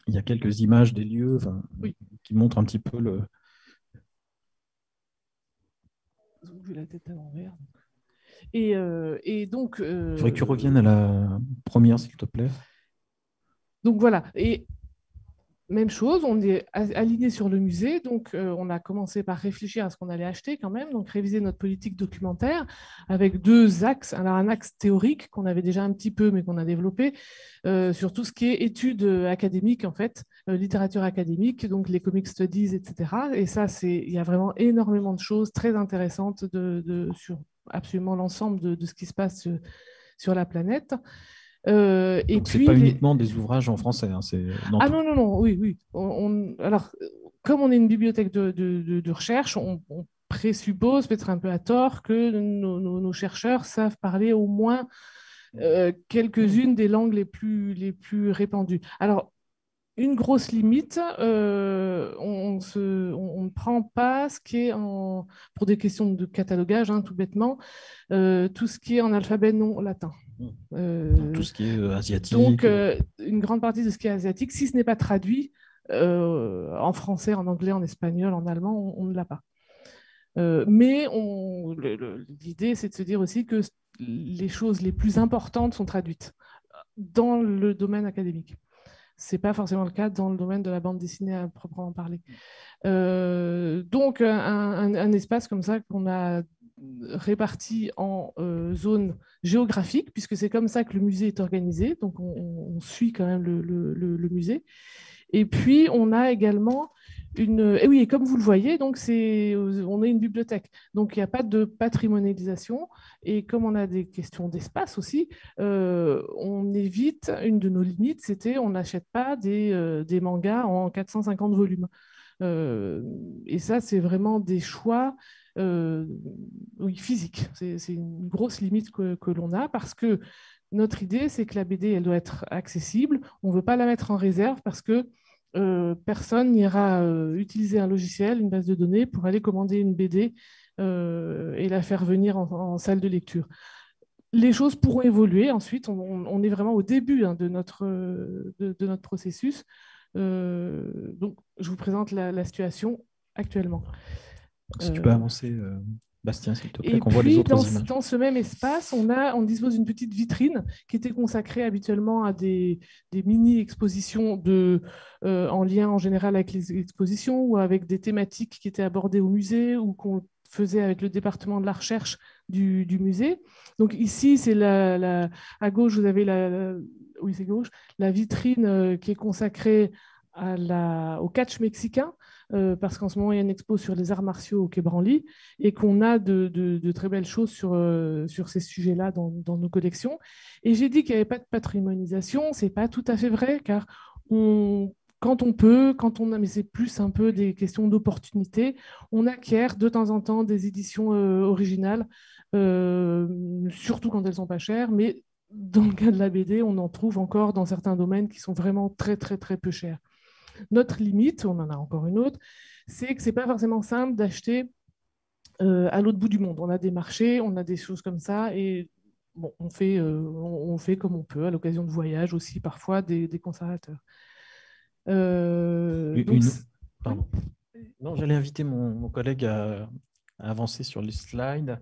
[SPEAKER 1] Il y a quelques images des lieux
[SPEAKER 6] Oui.
[SPEAKER 1] qui montrent un petit peu le.
[SPEAKER 6] J'ai la tête à l'envers. Et donc.
[SPEAKER 1] Il faudrait que tu reviennes à la première, s'il te plaît.
[SPEAKER 6] Donc voilà. Et même chose, on est aligné sur le musée, donc on a commencé par réfléchir à ce qu'on allait acheter quand même, donc réviser notre politique documentaire avec deux axes. Alors un axe théorique qu'on avait déjà un petit peu mais qu'on a développé sur tout ce qui est études académiques en fait, littérature académique, donc les comic studies, etc. Et ça, il y a vraiment énormément de choses très intéressantes sur absolument l'ensemble de ce qui se passe sur la planète. Et
[SPEAKER 1] donc,
[SPEAKER 6] puis,
[SPEAKER 1] c'est pas uniquement des ouvrages en français.
[SPEAKER 6] Ah non, non, non, oui, oui. Alors, comme on est une bibliothèque de recherche, on présuppose, peut-être un peu à tort, que nos chercheurs savent parler au moins quelques-unes des langues les plus répandues. Alors, une grosse limite, on ne prend pas ce qui est pour des questions de catalogage, tout bêtement, tout ce qui est en alphabet non latin.
[SPEAKER 1] Tout ce qui est asiatique.
[SPEAKER 6] Donc, une grande partie de ce qui est asiatique, si ce n'est pas traduit en français, en anglais, en espagnol, en allemand, on ne l'a pas. Mais l'idée, c'est de se dire aussi que les choses les plus importantes sont traduites dans le domaine académique. Ce n'est pas forcément le cas dans le domaine de la bande dessinée à proprement parler. Donc, un espace comme ça qu'on a réparti en zones géographiques, puisque c'est comme ça que le musée est organisé. Donc, on suit quand même le musée. Et puis, on a également et oui, et comme vous le voyez, donc on est une bibliothèque. Donc, il n'y a pas de patrimonialisation. Et comme on a des questions d'espace aussi, on évite, une de nos limites, c'était on n'achète pas des mangas en 450 volumes. Et ça, c'est vraiment des choix oui, physiques. C'est une grosse limite que l'on a parce que notre idée, c'est que la BD, elle doit être accessible. On ne veut pas la mettre en réserve parce que personne n'ira utiliser un logiciel, une base de données pour aller commander une BD et la faire venir en salle de lecture. Les choses pourront évoluer. Ensuite, on est vraiment au début de notre processus. Donc, je vous présente la situation actuellement.
[SPEAKER 1] Si tu peux avancer, Bastien, s'il te plaît,
[SPEAKER 6] Et
[SPEAKER 1] qu'on voit les
[SPEAKER 6] puis,
[SPEAKER 1] autres images.
[SPEAKER 6] dans ce même espace, on dispose d'une petite vitrine qui était consacrée habituellement à des mini-expositions en lien en général avec les expositions ou avec des thématiques qui étaient abordées au musée ou qu'on faisait avec le département de la recherche du musée. Donc ici, c'est à gauche, vous avez oui, c'est gauche, la vitrine qui est consacrée au catch mexicain. Parce qu'en ce moment, il y a une expo sur les arts martiaux au Quai Branly et qu'on a de très belles choses sur ces sujets-là dans nos collections. Et j'ai dit qu'il n'y avait pas de patrimonialisation. Ce n'est pas tout à fait vrai, car quand on peut, mais c'est plus un peu des questions d'opportunité, on acquiert de temps en temps des éditions originales, surtout quand elles ne sont pas chères, mais dans le cas de la BD, on en trouve encore dans certains domaines qui sont vraiment très, très, très peu chers. Notre limite, on en a encore une autre, c'est que ce n'est pas forcément simple d'acheter à l'autre bout du monde. On a des marchés, on a des choses comme ça, et bon, on fait comme on peut, à l'occasion de voyages aussi, parfois, des conservateurs.
[SPEAKER 1] Pardon. Non, j'allais inviter mon collègue à avancer sur les slides.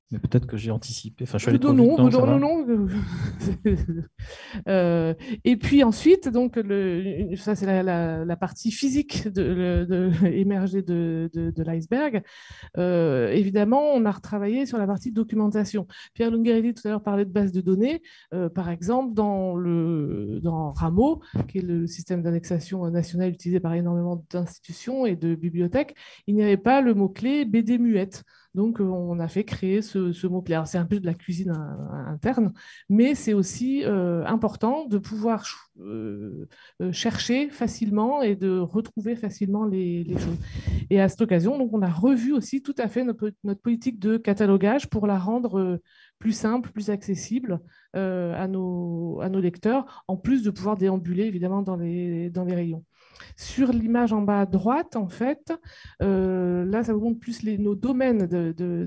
[SPEAKER 1] Mais peut-être que j'ai anticipé. Enfin, je suis allé trop vite.
[SPEAKER 6] Non. Et puis ensuite, donc ça c'est la partie physique émergée de l'iceberg. Évidemment, on a retravaillé sur la partie documentation. Pierre Lungheretti tout à l'heure parlait de base de données. Par exemple, dans Rameau, qui est le système d'indexation national utilisé par énormément d'institutions et de bibliothèques, il n'y avait pas le mot-clé BD muette. Donc, on a fait créer ce mot-clé. C'est un peu de la cuisine interne, mais c'est aussi important de pouvoir chercher facilement et de retrouver facilement les choses. Et à cette occasion, donc, on a revu aussi tout à fait notre politique de catalogage pour la rendre plus simple, plus accessible à nos lecteurs, en plus de pouvoir déambuler évidemment dans les rayons. Sur l'image en bas à droite, en fait, là, ça vous montre plus nos domaines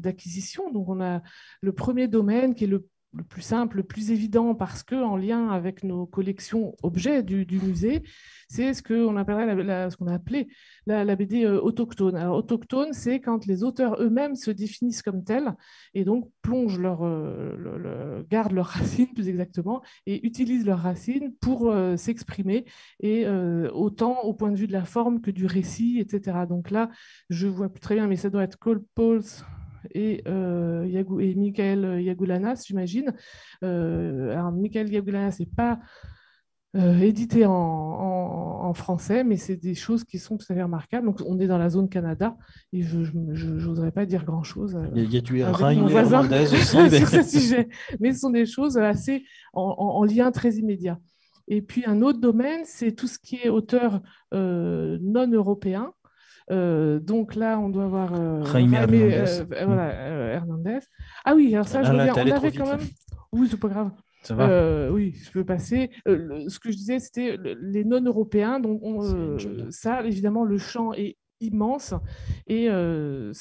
[SPEAKER 6] d'acquisition. Donc, on a le premier domaine qui est le plus simple, le plus évident, parce qu'en lien avec nos collections objets du musée, c'est ce qu'on appellerait ce qu'on a appelé la BD autochtone. Alors, autochtone, c'est quand les auteurs eux-mêmes se définissent comme tels et donc plongent gardent leurs racines, plus exactement, et utilisent leurs racines pour s'exprimer, et autant au point de vue de la forme que du récit, etc. Donc là, je ne vois plus très bien, mais ça doit être Cole Pauls et Michael Yagoulanas, j'imagine. Alors, Michael Yagoulanas n'est pas édité en français, mais c'est des choses qui sont tout à fait remarquables. Donc, on est dans la zone Canada, et je n'oserais pas dire grand-chose
[SPEAKER 1] Il y a du
[SPEAKER 6] avec
[SPEAKER 1] Rain
[SPEAKER 6] mon voisin
[SPEAKER 1] Hernandez aussi.
[SPEAKER 6] sur ce sujet. Mais ce sont des choses assez en lien très immédiat. Et puis, un autre domaine, c'est tout ce qui est auteur non-européen. Donc là, on doit avoir
[SPEAKER 1] Jaime Hernandez.
[SPEAKER 6] Hernandez. Ah oui, alors ça, je reviens. On avait quand même. Oui, c'est pas grave.
[SPEAKER 1] Ça va.
[SPEAKER 6] Oui, je peux passer. Ce que je disais, c'était les non-européens. Donc, ça, évidemment, le champ est immense. Et je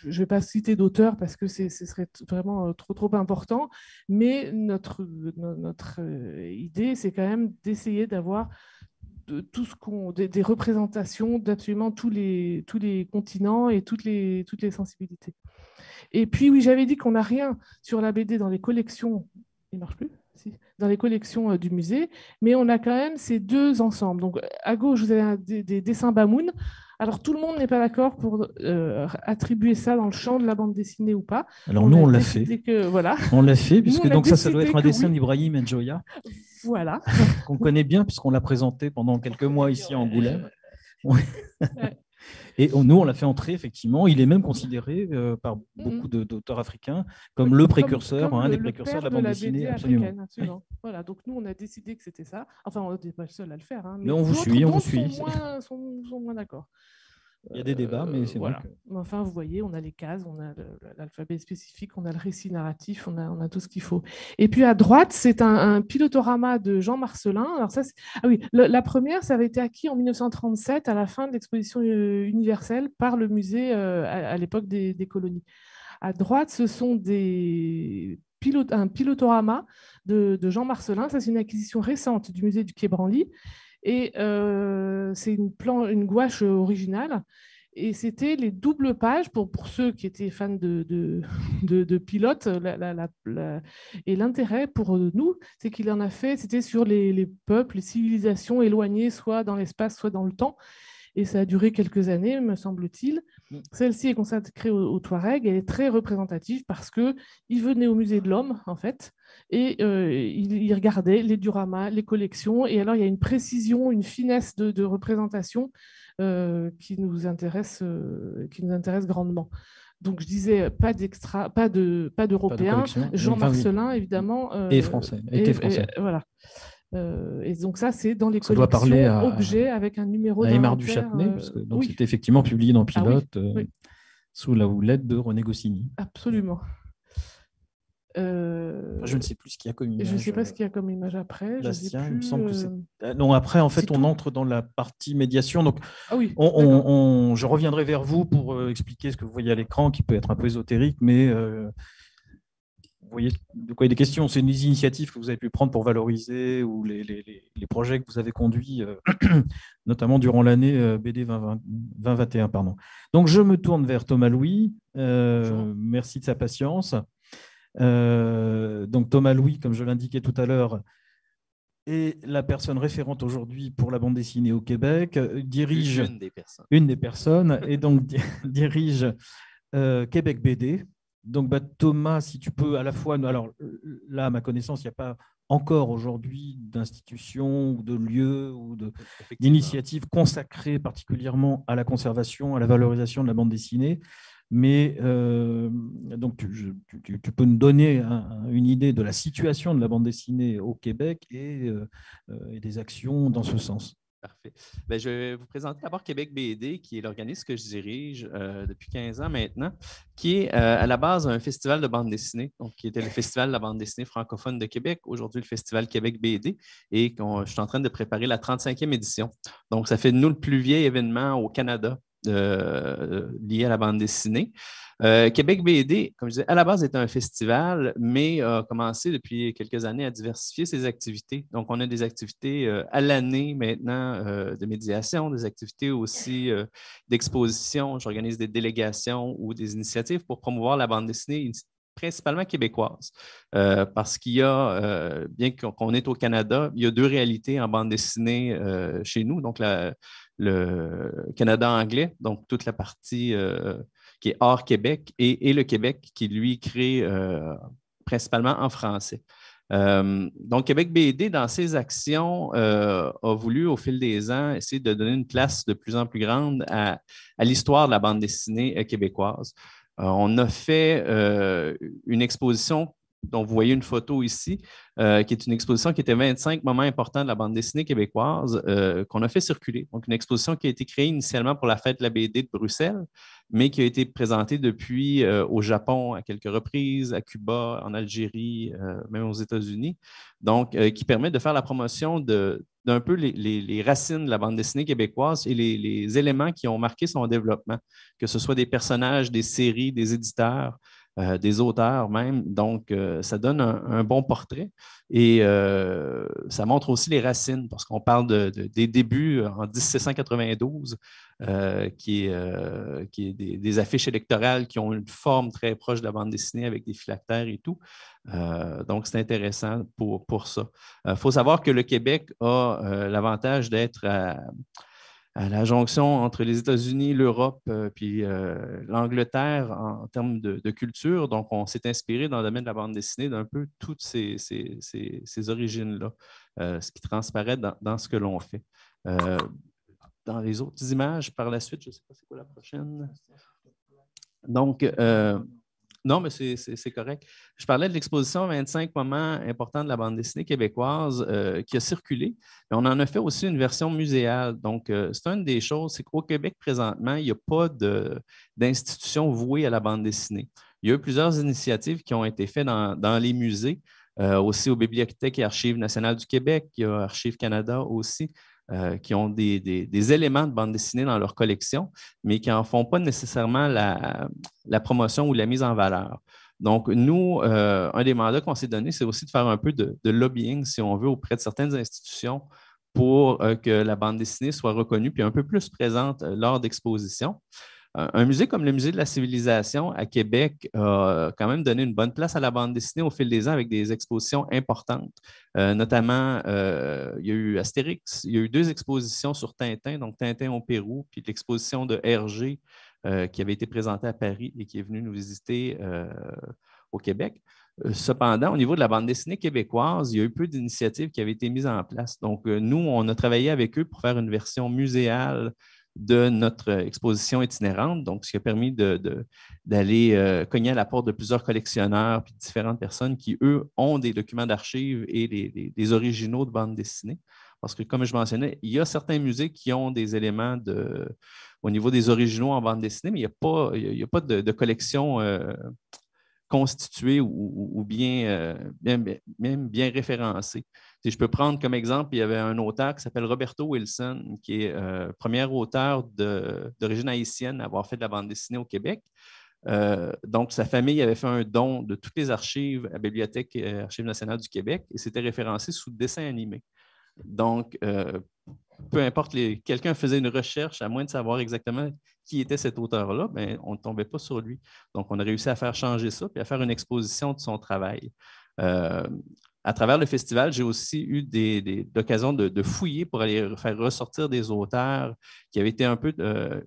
[SPEAKER 6] ne vais pas citer d'auteurs parce que ce serait vraiment trop important. Mais notre idée, c'est quand même d'essayer d'avoir des représentations d'absolument tous les continents et toutes les sensibilités. Et puis, oui, j'avais dit qu'on n'a rien sur la BD dans les collections. Il ne marche plus si. Dans les collections du musée, mais on a quand même ces deux ensembles. Donc, à gauche, vous avez des dessins Bamoun. Alors, tout le monde n'est pas d'accord pour attribuer ça dans le champ de la bande dessinée ou pas.
[SPEAKER 1] Alors, nous, on l'a fait.
[SPEAKER 6] Voilà.
[SPEAKER 1] On l'a fait, puisque donc ça doit être un dessin
[SPEAKER 6] oui.
[SPEAKER 1] d'Ibrahim Njoya.
[SPEAKER 6] Voilà.
[SPEAKER 1] Qu'on connaît bien, puisqu'on l'a présenté pendant quelques mois ici à Angoulême. Et nous, on l'a fait entrer, effectivement. Il est même considéré par beaucoup d'auteurs africains comme le précurseur,
[SPEAKER 6] comme
[SPEAKER 1] un des
[SPEAKER 6] le
[SPEAKER 1] précurseurs de
[SPEAKER 6] père
[SPEAKER 1] la bande dessinée.
[SPEAKER 6] Absolument. Voilà, donc nous, on a décidé que c'était ça. Enfin, on n'était pas le seul à le faire. Hein,
[SPEAKER 1] mais on vous suit, on vous suit.
[SPEAKER 6] Sont moins d'accord.
[SPEAKER 1] Il y a des débats, mais c'est
[SPEAKER 6] voilà.
[SPEAKER 1] vrai que...
[SPEAKER 6] Enfin, vous voyez, on a les cases, on a l'alphabet spécifique, on a le récit narratif, on a tout ce qu'il faut. Et puis à droite, c'est un pilotorama de Jean Marcelin. Alors ça, ah oui, la première, ça avait été acquis en 1937 à la fin de l'exposition universelle par le musée à l'époque des colonies. À droite, ce sont un pilotorama de Jean Marcelin. Ça, c'est une acquisition récente du musée du Quai Branly. Et c'est une gouache originale. Et c'était les doubles pages pour ceux qui étaient fans de pilotes. Et l'intérêt pour nous, c'est qu'il en a fait, c'était sur les peuples, les civilisations éloignées, soit dans l'espace, soit dans le temps. Et ça a duré quelques années, me semble-t-il. Celle-ci est consacrée aux Touaregs. Elle est très représentative parce qu'ils venaient au musée de l'Homme, en fait, et ils regardaient les dioramas, les collections. Et alors, il y a une précision, une finesse de représentation qui nous intéresse grandement. Donc, je disais, pas d'Européens. Jean Marcelin, évidemment.
[SPEAKER 1] Et français.
[SPEAKER 6] Et voilà. Et donc ça, c'est dans les collections objets avec un numéro d'inventaire.
[SPEAKER 1] Aymar du Châtenay, parce que c'était effectivement publié dans Pilote,
[SPEAKER 6] oui.
[SPEAKER 1] Sous la houlette de René Goscinny.
[SPEAKER 6] Absolument.
[SPEAKER 1] Je ne sais plus ce qu'il y a comme image.
[SPEAKER 6] Je ne sais pas ce qu'il y a comme image après.
[SPEAKER 1] Bastien, il me semble que c'est... Non, après, en fait, on entre dans la partie médiation. Donc, je reviendrai vers vous pour expliquer ce que vous voyez à l'écran, qui peut être un peu ésotérique, mais... Vous voyez de quoi il est question. C'est des initiatives que vous avez pu prendre pour valoriser ou les projets que vous avez conduits, notamment durant l'année BD 2021. Pardon. Donc, je me tourne vers Thomas Louis. Merci de sa patience. Donc, Thomas Louis, comme je l'indiquais tout à l'heure, est la personne référente aujourd'hui pour la bande dessinée au Québec, dirige une des personnes et donc dirige Québec BD. Donc, Thomas, si tu peux à la fois... Alors là, à ma connaissance, il n'y a pas encore aujourd'hui d'institution ou de lieu ou d'initiative consacrée particulièrement à la conservation, à la valorisation de la bande dessinée. Mais donc, tu peux nous donner une idée de la situation de la bande dessinée au Québec et des actions dans ce sens.
[SPEAKER 7] Parfait. Bien, je vais vous présenter d'abord Québec BD, qui est l'organisme que je dirige depuis 15 ans maintenant, qui est à la base un festival de bande dessinée, donc qui était le Festival de la bande dessinée francophone de Québec, aujourd'hui le Festival Québec BD, et je suis en train de préparer la 35e édition. Donc, ça fait de nous le plus vieil événement au Canada lié à la bande dessinée. Québec BD, comme je disais, à la base était un festival, mais a commencé depuis quelques années à diversifier ses activités. Donc, on a des activités à l'année maintenant de médiation, des activités aussi d'exposition. J'organise des délégations ou des initiatives pour promouvoir la bande dessinée principalement québécoise. Parce qu'il y a, bien qu'on est au Canada, il y a deux réalités en bande dessinée chez nous. Donc, le Canada anglais, donc toute la partie qui est hors Québec, et le Québec qui, lui, crée principalement en français. Donc, Québec BD, dans ses actions, a voulu, au fil des ans, essayer de donner une place de plus en plus grande à l'histoire de la bande dessinée québécoise. On a fait une exposition dont vous voyez une photo ici, qui est une exposition qui était 25 moments importants de la bande dessinée québécoise qu'on a fait circuler. Donc, une exposition qui a été créée initialement pour la fête de la BD de Bruxelles, mais qui a été présentée depuis au Japon à quelques reprises, à Cuba, en Algérie, même aux États-Unis. Donc, qui permet de faire la promotion d'un peu les racines de la bande dessinée québécoise et les éléments qui ont marqué son développement, que ce soit des personnages, des séries, des éditeurs, des auteurs même. Donc, ça donne un bon portrait et ça montre aussi les racines parce qu'on parle des débuts en 1792, qui est des affiches électorales qui ont une forme très proche de la bande dessinée avec des phylactères et tout. Donc, c'est intéressant pour ça. Il faut savoir que le Québec a l'avantage d'être à la jonction entre les États-Unis, l'Europe, puis l'Angleterre en termes de culture. Donc, on s'est inspiré dans le domaine de la bande dessinée d'un peu toutes ces origines-là, ce qui transparaît dans ce que l'on fait. Dans les autres images, par la suite, je ne sais pas c'est quoi la prochaine. Donc, non, mais c'est correct. Je parlais de l'exposition 25 moments importants de la bande dessinée québécoise qui a circulé. Mais on en a fait aussi une version muséale. Donc, c'est une des choses, c'est qu'au Québec, présentement, il n'y a pas d'institution vouée à la bande dessinée. Il y a eu plusieurs initiatives qui ont été faites dans les musées, aussi aux Bibliothèques et Archives nationales du Québec, il y a Archives Canada aussi, qui ont des éléments de bande dessinée dans leur collection, mais qui n'en font pas nécessairement la promotion ou la mise en valeur. Donc, nous, un des mandats qu'on s'est donné, c'est aussi de faire un peu de lobbying, si on veut, auprès de certaines institutions pour que la bande dessinée soit reconnue puis un peu plus présente lors d'expositions. Un musée comme le Musée de la Civilisation à Québec a quand même donné une bonne place à la bande dessinée au fil des ans avec des expositions importantes. Notamment, il y a eu Astérix, il y a eu 2 expositions sur Tintin, donc Tintin au Pérou, puis l'exposition de Hergé qui avait été présentée à Paris et qui est venu nous visiter au Québec. Cependant, au niveau de la bande dessinée québécoise, il y a eu peu d'initiatives qui avaient été mises en place. Donc, nous, on a travaillé avec eux pour faire une version muséale de notre exposition itinérante, donc ce qui a permis d'aller cogner à la porte de plusieurs collectionneurs puis différentes personnes qui, eux, ont des documents d'archives et des originaux de bande dessinée. Parce que, comme je mentionnais, il y a certains musées qui ont des éléments au niveau des originaux en bande dessinée, mais il n'y a pas de collection constituée ou bien référencée. Si je peux prendre comme exemple, il y avait un auteur qui s'appelle Roberto Wilson, qui est premier auteur d'origine haïtienne à avoir fait de la bande dessinée au Québec. Donc, sa famille avait fait un don de toutes les archives à la Bibliothèque et Archives nationales du Québec et c'était référencé sous dessin animé. Donc, peu importe, quelqu'un faisait une recherche, à moins de savoir exactement qui était cet auteur-là, ben, on ne tombait pas sur lui. Donc, on a réussi à faire changer ça et à faire une exposition de son travail. À travers le festival, j'ai aussi eu l'occasion de fouiller pour aller faire ressortir des auteurs qui avaient été un peu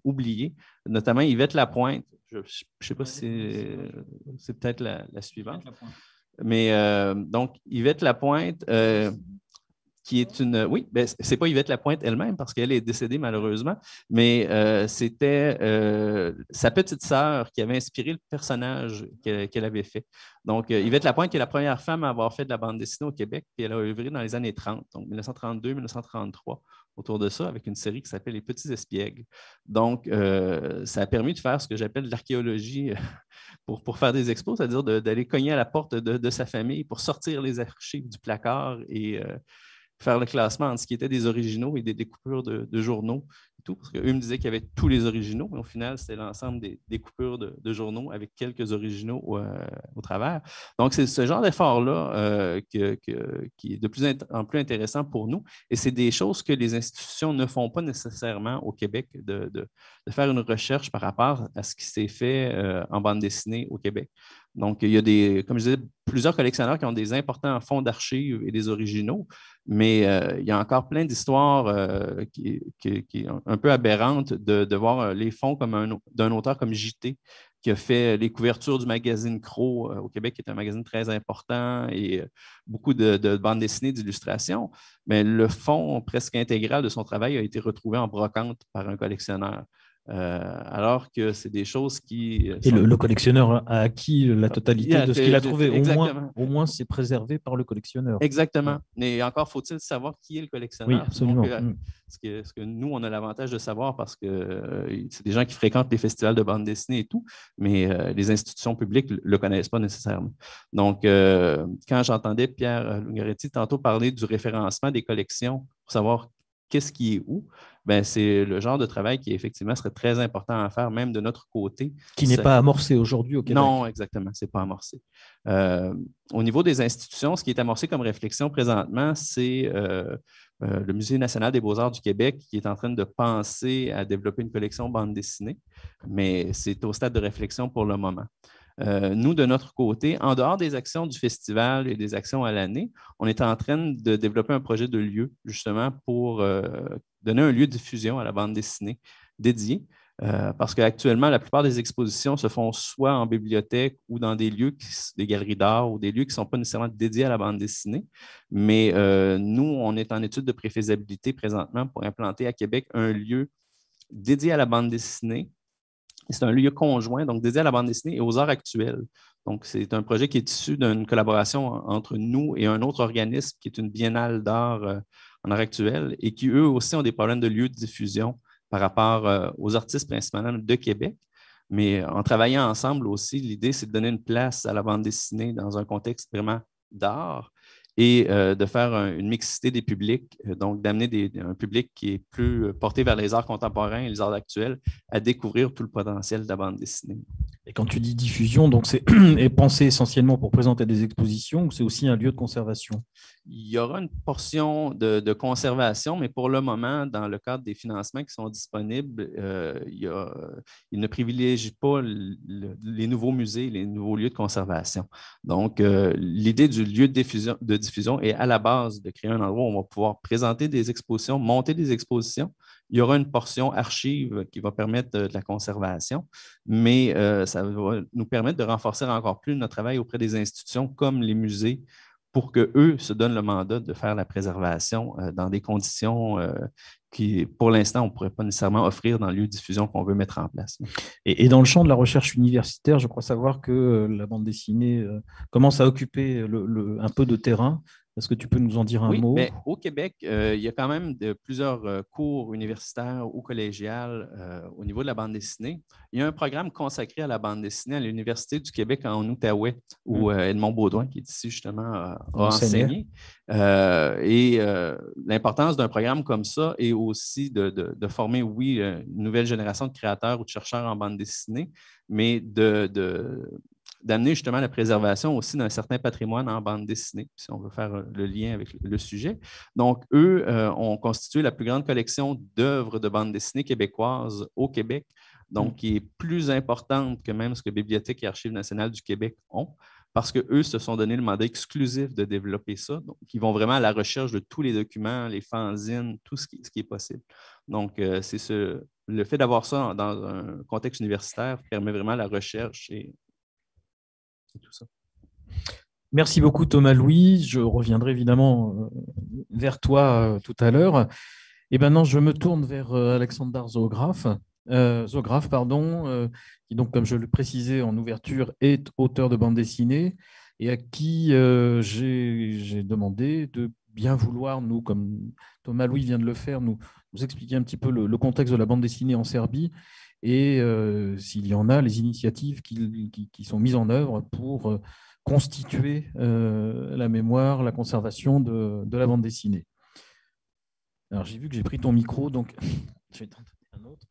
[SPEAKER 7] oubliés, notamment Yvette Lapointe. Je ne sais pas si c'est peut-être la suivante. Mais donc, Yvette Lapointe, qui est une... Oui, ben, ce n'est pas Yvette Lapointe elle-même parce qu'elle est décédée malheureusement, mais c'était sa petite sœur qui avait inspiré le personnage qu'elle avait fait. Donc, Yvette Lapointe qui est la première femme à avoir fait de la bande dessinée au Québec, puis elle a œuvré dans les années 30, donc 1932-1933, autour de ça avec une série qui s'appelle Les Petits Espiègles. Donc, ça a permis de faire ce que j'appelle de l'archéologie pour faire des expos, c'est-à-dire d'aller cogner à la porte de sa famille pour sortir les archives du placard et faire le classement entre ce qui était des originaux et des découpures de journaux. Tout, parce qu'eux me disaient qu'il y avait tous les originaux, mais au final, c'était l'ensemble des coupures de journaux avec quelques originaux au travers. Donc, c'est ce genre d'effort-là qui est de plus en plus intéressant pour nous. Et c'est des choses que les institutions ne font pas nécessairement au Québec, de faire une recherche par rapport à ce qui s'est fait en bande dessinée au Québec. Donc, il y a comme je disais, plusieurs collectionneurs qui ont des importants fonds d'archives et des originaux, mais il y a encore plein d'histoires qui sont un peu aberrantes de voir les fonds d'un auteur comme JT, qui a fait les couvertures du magazine Crow au Québec, qui est un magazine très important, et beaucoup de bandes dessinées, d'illustrations. Mais le fond presque intégral de son travail a été retrouvé en brocante par un collectionneur. Alors que c'est des choses qui...
[SPEAKER 1] Et le collectionneur a acquis la totalité de ce qu'il a trouvé. Au moins, c'est préservé par le collectionneur.
[SPEAKER 7] Exactement. Mais encore faut-il savoir qui est le collectionneur.
[SPEAKER 1] Oui, absolument.
[SPEAKER 7] Donc, ce que nous, on a l'avantage de savoir parce que c'est des gens qui fréquentent les festivals de bande dessinée et tout, mais les institutions publiques ne le connaissent pas nécessairement. Donc, quand j'entendais Pierre Lungaretti tantôt parler du référencement des collections pour savoir qu'est-ce qui est où, ben, c'est le genre de travail qui, effectivement, serait très important à faire, même de notre côté.
[SPEAKER 1] Qui n'est pas amorcé aujourd'hui au Québec.
[SPEAKER 7] Non, exactement, ce n'est pas amorcé. Au niveau des institutions, ce qui est amorcé comme réflexion présentement, c'est le Musée national des beaux-arts du Québec qui est en train de penser à développer une collection bande dessinée, mais c'est au stade de réflexion pour le moment. Nous, de notre côté, en dehors des actions du festival et des actions à l'année, on est en train de développer un projet de lieu, justement, pour donner un lieu de diffusion à la bande dessinée dédié. Parce qu'actuellement, la plupart des expositions se font soit en bibliothèque ou dans des lieux, des galeries d'art ou des lieux qui ne sont pas nécessairement dédiés à la bande dessinée. Mais nous, on est en étude de préfaisabilité présentement pour implanter à Québec un lieu dédié à la bande dessinée. C'est un lieu conjoint, donc dédié à la bande dessinée et aux arts actuels. Donc, c'est un projet qui est issu d'une collaboration entre nous et un autre organisme qui est une biennale d'art en art actuel et qui, eux aussi, ont des problèmes de lieu de diffusion par rapport aux artistes principalement de Québec. Mais en travaillant ensemble aussi, l'idée, c'est de donner une place à la bande dessinée dans un contexte vraiment d'art et de faire une mixité des publics, donc d'amener un public qui est plus porté vers les arts contemporains et les arts actuels à découvrir tout le potentiel de la bande dessinée.
[SPEAKER 1] Et quand tu dis diffusion, donc c'est pensé essentiellement pour présenter des expositions ou c'est aussi un lieu de conservation?
[SPEAKER 7] Il y aura une portion de conservation, mais pour le moment, dans le cadre des financements qui sont disponibles, ils ne privilégient pas les nouveaux musées, les nouveaux lieux de conservation. Donc, l'idée du lieu de diffusion est à la base de créer un endroit où on va pouvoir présenter des expositions, monter des expositions. Il y aura une portion archive qui va permettre de la conservation, mais ça va nous permettre de renforcer encore plus notre travail auprès des institutions comme les musées pour qu'eux se donnent le mandat de faire la préservation dans des conditions qui, pour l'instant, on ne pourrait pas nécessairement offrir dans le lieu de diffusion qu'on veut mettre en place.
[SPEAKER 1] Et dans le champ de la recherche universitaire, je crois savoir que la bande dessinée commence à occuper un peu de terrain. Est-ce que tu peux nous en dire un mot?
[SPEAKER 7] Oui, au Québec, il y a quand même plusieurs cours universitaires ou collégiales au niveau de la bande dessinée. Il y a un programme consacré à la bande dessinée à l'Université du Québec en Outaouais, où Edmond Baudouin, qui est ici justement, a enseigné. L'importance d'un programme comme ça est aussi de former, oui, une nouvelle génération de créateurs ou de chercheurs en bande dessinée, mais d'amener justement la préservation aussi d'un certain patrimoine en bande dessinée, si on veut faire le lien avec le sujet. Donc, eux ont constitué la plus grande collection d'œuvres de bande dessinée québécoises au Québec, donc qui est plus importante que même ce que Bibliothèque et Archives nationales du Québec ont, parce qu'eux se sont donné le mandat exclusif de développer ça. Donc, ils vont vraiment à la recherche de tous les documents, les fanzines, tout ce qui est possible. Donc, le fait d'avoir ça dans un contexte universitaire permet vraiment la recherche et tout ça.
[SPEAKER 1] Merci beaucoup Thomas-Louis. Je reviendrai évidemment vers toi tout à l'heure. Et maintenant, je me tourne vers Alexander Zograff, qui donc, comme je le précisais en ouverture, est auteur de bande dessinée et à qui j'ai demandé de bien vouloir, nous, comme Thomas Louis vient de le faire, nous expliquer un petit peu le contexte de la bande dessinée en Serbie et s'il y en a, les initiatives qui sont mises en œuvre pour constituer la mémoire, la conservation de la bande dessinée. Alors, j'ai vu que j'ai pris ton micro, donc je vais tenter un autre.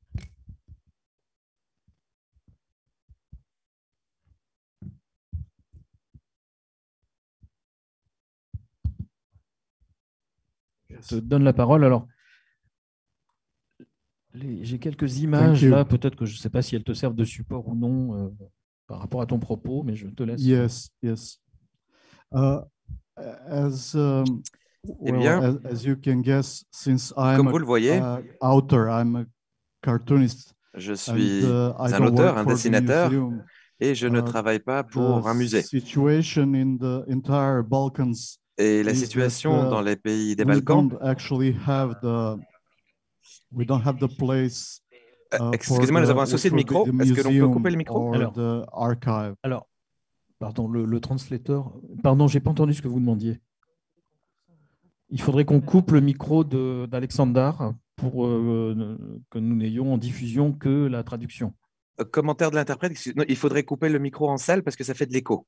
[SPEAKER 1] Je te donne la parole. Alors, j'ai quelques images là, peut-être que je ne sais pas si elles te servent de support ou non par rapport à ton propos, mais je te laisse.
[SPEAKER 8] Yes, yes.
[SPEAKER 9] Eh bien,
[SPEAKER 8] as you can guess, since
[SPEAKER 9] comme vous le voyez,
[SPEAKER 8] author, I'm a cartoonist,
[SPEAKER 9] je suis
[SPEAKER 8] I
[SPEAKER 9] un
[SPEAKER 8] don't
[SPEAKER 9] auteur,
[SPEAKER 8] work
[SPEAKER 9] un
[SPEAKER 8] for the
[SPEAKER 9] dessinateur,
[SPEAKER 8] museum.
[SPEAKER 9] et je ne travaille pas pour un musée.
[SPEAKER 8] Situation in the entire Balkans
[SPEAKER 9] Et la
[SPEAKER 8] is
[SPEAKER 9] situation
[SPEAKER 8] that,
[SPEAKER 9] dans les pays des
[SPEAKER 8] we
[SPEAKER 9] Balkans,
[SPEAKER 8] don't actually have the place.
[SPEAKER 9] excusez-moi, nous avons un souci de micro. Est-ce que l'on peut couper le micro?
[SPEAKER 1] Alors, pardon, le translator. Pardon, j'ai pas entendu ce que vous demandiez. Il faudrait qu'on coupe le micro d'Alexandar pour que nous n'ayons en diffusion que la traduction.
[SPEAKER 9] Commentaire de l'interprète, non, il faudrait couper le micro en salle parce que ça fait de l'écho.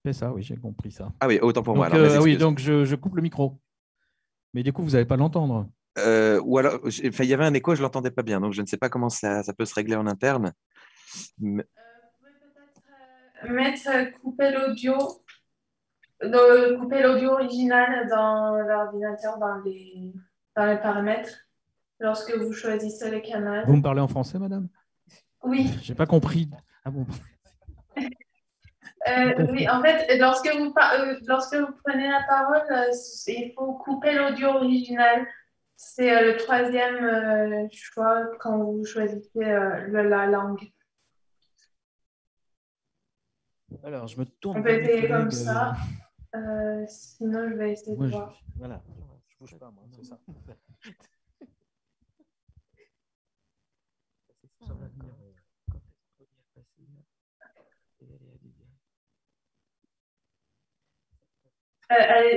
[SPEAKER 1] C'est ça, oui, j'ai compris ça.
[SPEAKER 9] Ah oui, autant pour moi.
[SPEAKER 1] Donc,
[SPEAKER 9] Alors,
[SPEAKER 1] oui, donc je coupe le micro. Mais du coup, vous n'allez pas l'entendre.
[SPEAKER 9] Ou alors, il y avait un écho, je ne l'entendais pas bien, donc je ne sais pas comment ça peut se régler en interne.
[SPEAKER 10] Vous pouvez peut-être couper l'audio original dans l'ordinateur, dans les paramètres, lorsque vous choisissez le canal.
[SPEAKER 1] Vous me parlez en français, madame?
[SPEAKER 10] Oui.
[SPEAKER 1] J'ai pas compris. Ah bon.
[SPEAKER 10] Oui, en fait, lorsque vous prenez la parole, il faut couper l'audio original. C'est le troisième choix quand vous choisissez la langue.
[SPEAKER 1] Alors, je me tourne.
[SPEAKER 10] On peut essayer comme ça. Sinon, je vais essayer de voir.
[SPEAKER 1] Voilà, je bouge pas, moi, c'est ça.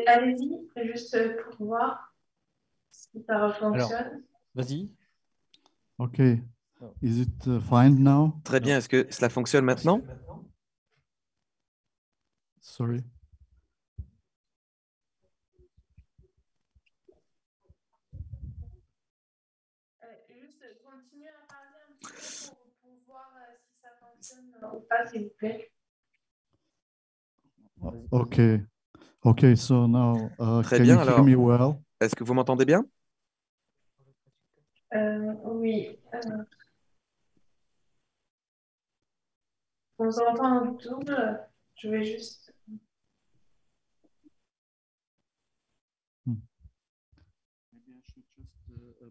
[SPEAKER 10] Allez-y, juste pour voir si ça fonctionne.
[SPEAKER 1] Vas-y.
[SPEAKER 8] OK. Is it fine now?
[SPEAKER 9] Très bien. Est-ce que cela fonctionne maintenant?
[SPEAKER 8] Sorry.
[SPEAKER 10] Juste continuer à parler un petit peu pour voir si ça fonctionne ou pas, s'il vous plaît.
[SPEAKER 8] OK. OK, so now
[SPEAKER 9] Très
[SPEAKER 8] can
[SPEAKER 9] bien,
[SPEAKER 8] you hear
[SPEAKER 9] alors,
[SPEAKER 8] me well?
[SPEAKER 9] est-ce que vous m'entendez bien?
[SPEAKER 10] Oui. On s'entend en double. Je vais juste.
[SPEAKER 8] Maybe I should just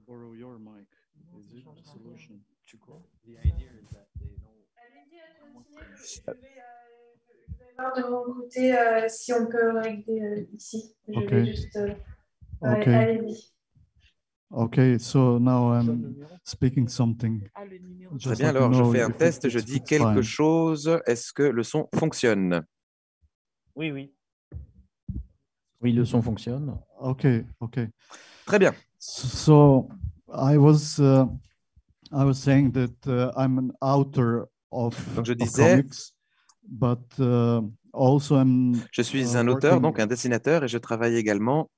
[SPEAKER 8] borrow your mic. Is it a solution?
[SPEAKER 10] Je vais voir de mon côté si on peut régler ici. Je vais juste. Allez-y.
[SPEAKER 8] OK, so now I'm speaking something.
[SPEAKER 9] Très bien, alors je fais un test, je dis quelque chose. Est-ce que le son fonctionne?
[SPEAKER 1] Oui, oui. Oui, le son fonctionne.
[SPEAKER 8] OK, OK.
[SPEAKER 9] Très bien.
[SPEAKER 8] So I was saying that I'm an author of comics, but also
[SPEAKER 9] je suis un auteur, donc un dessinateur, et je travaille également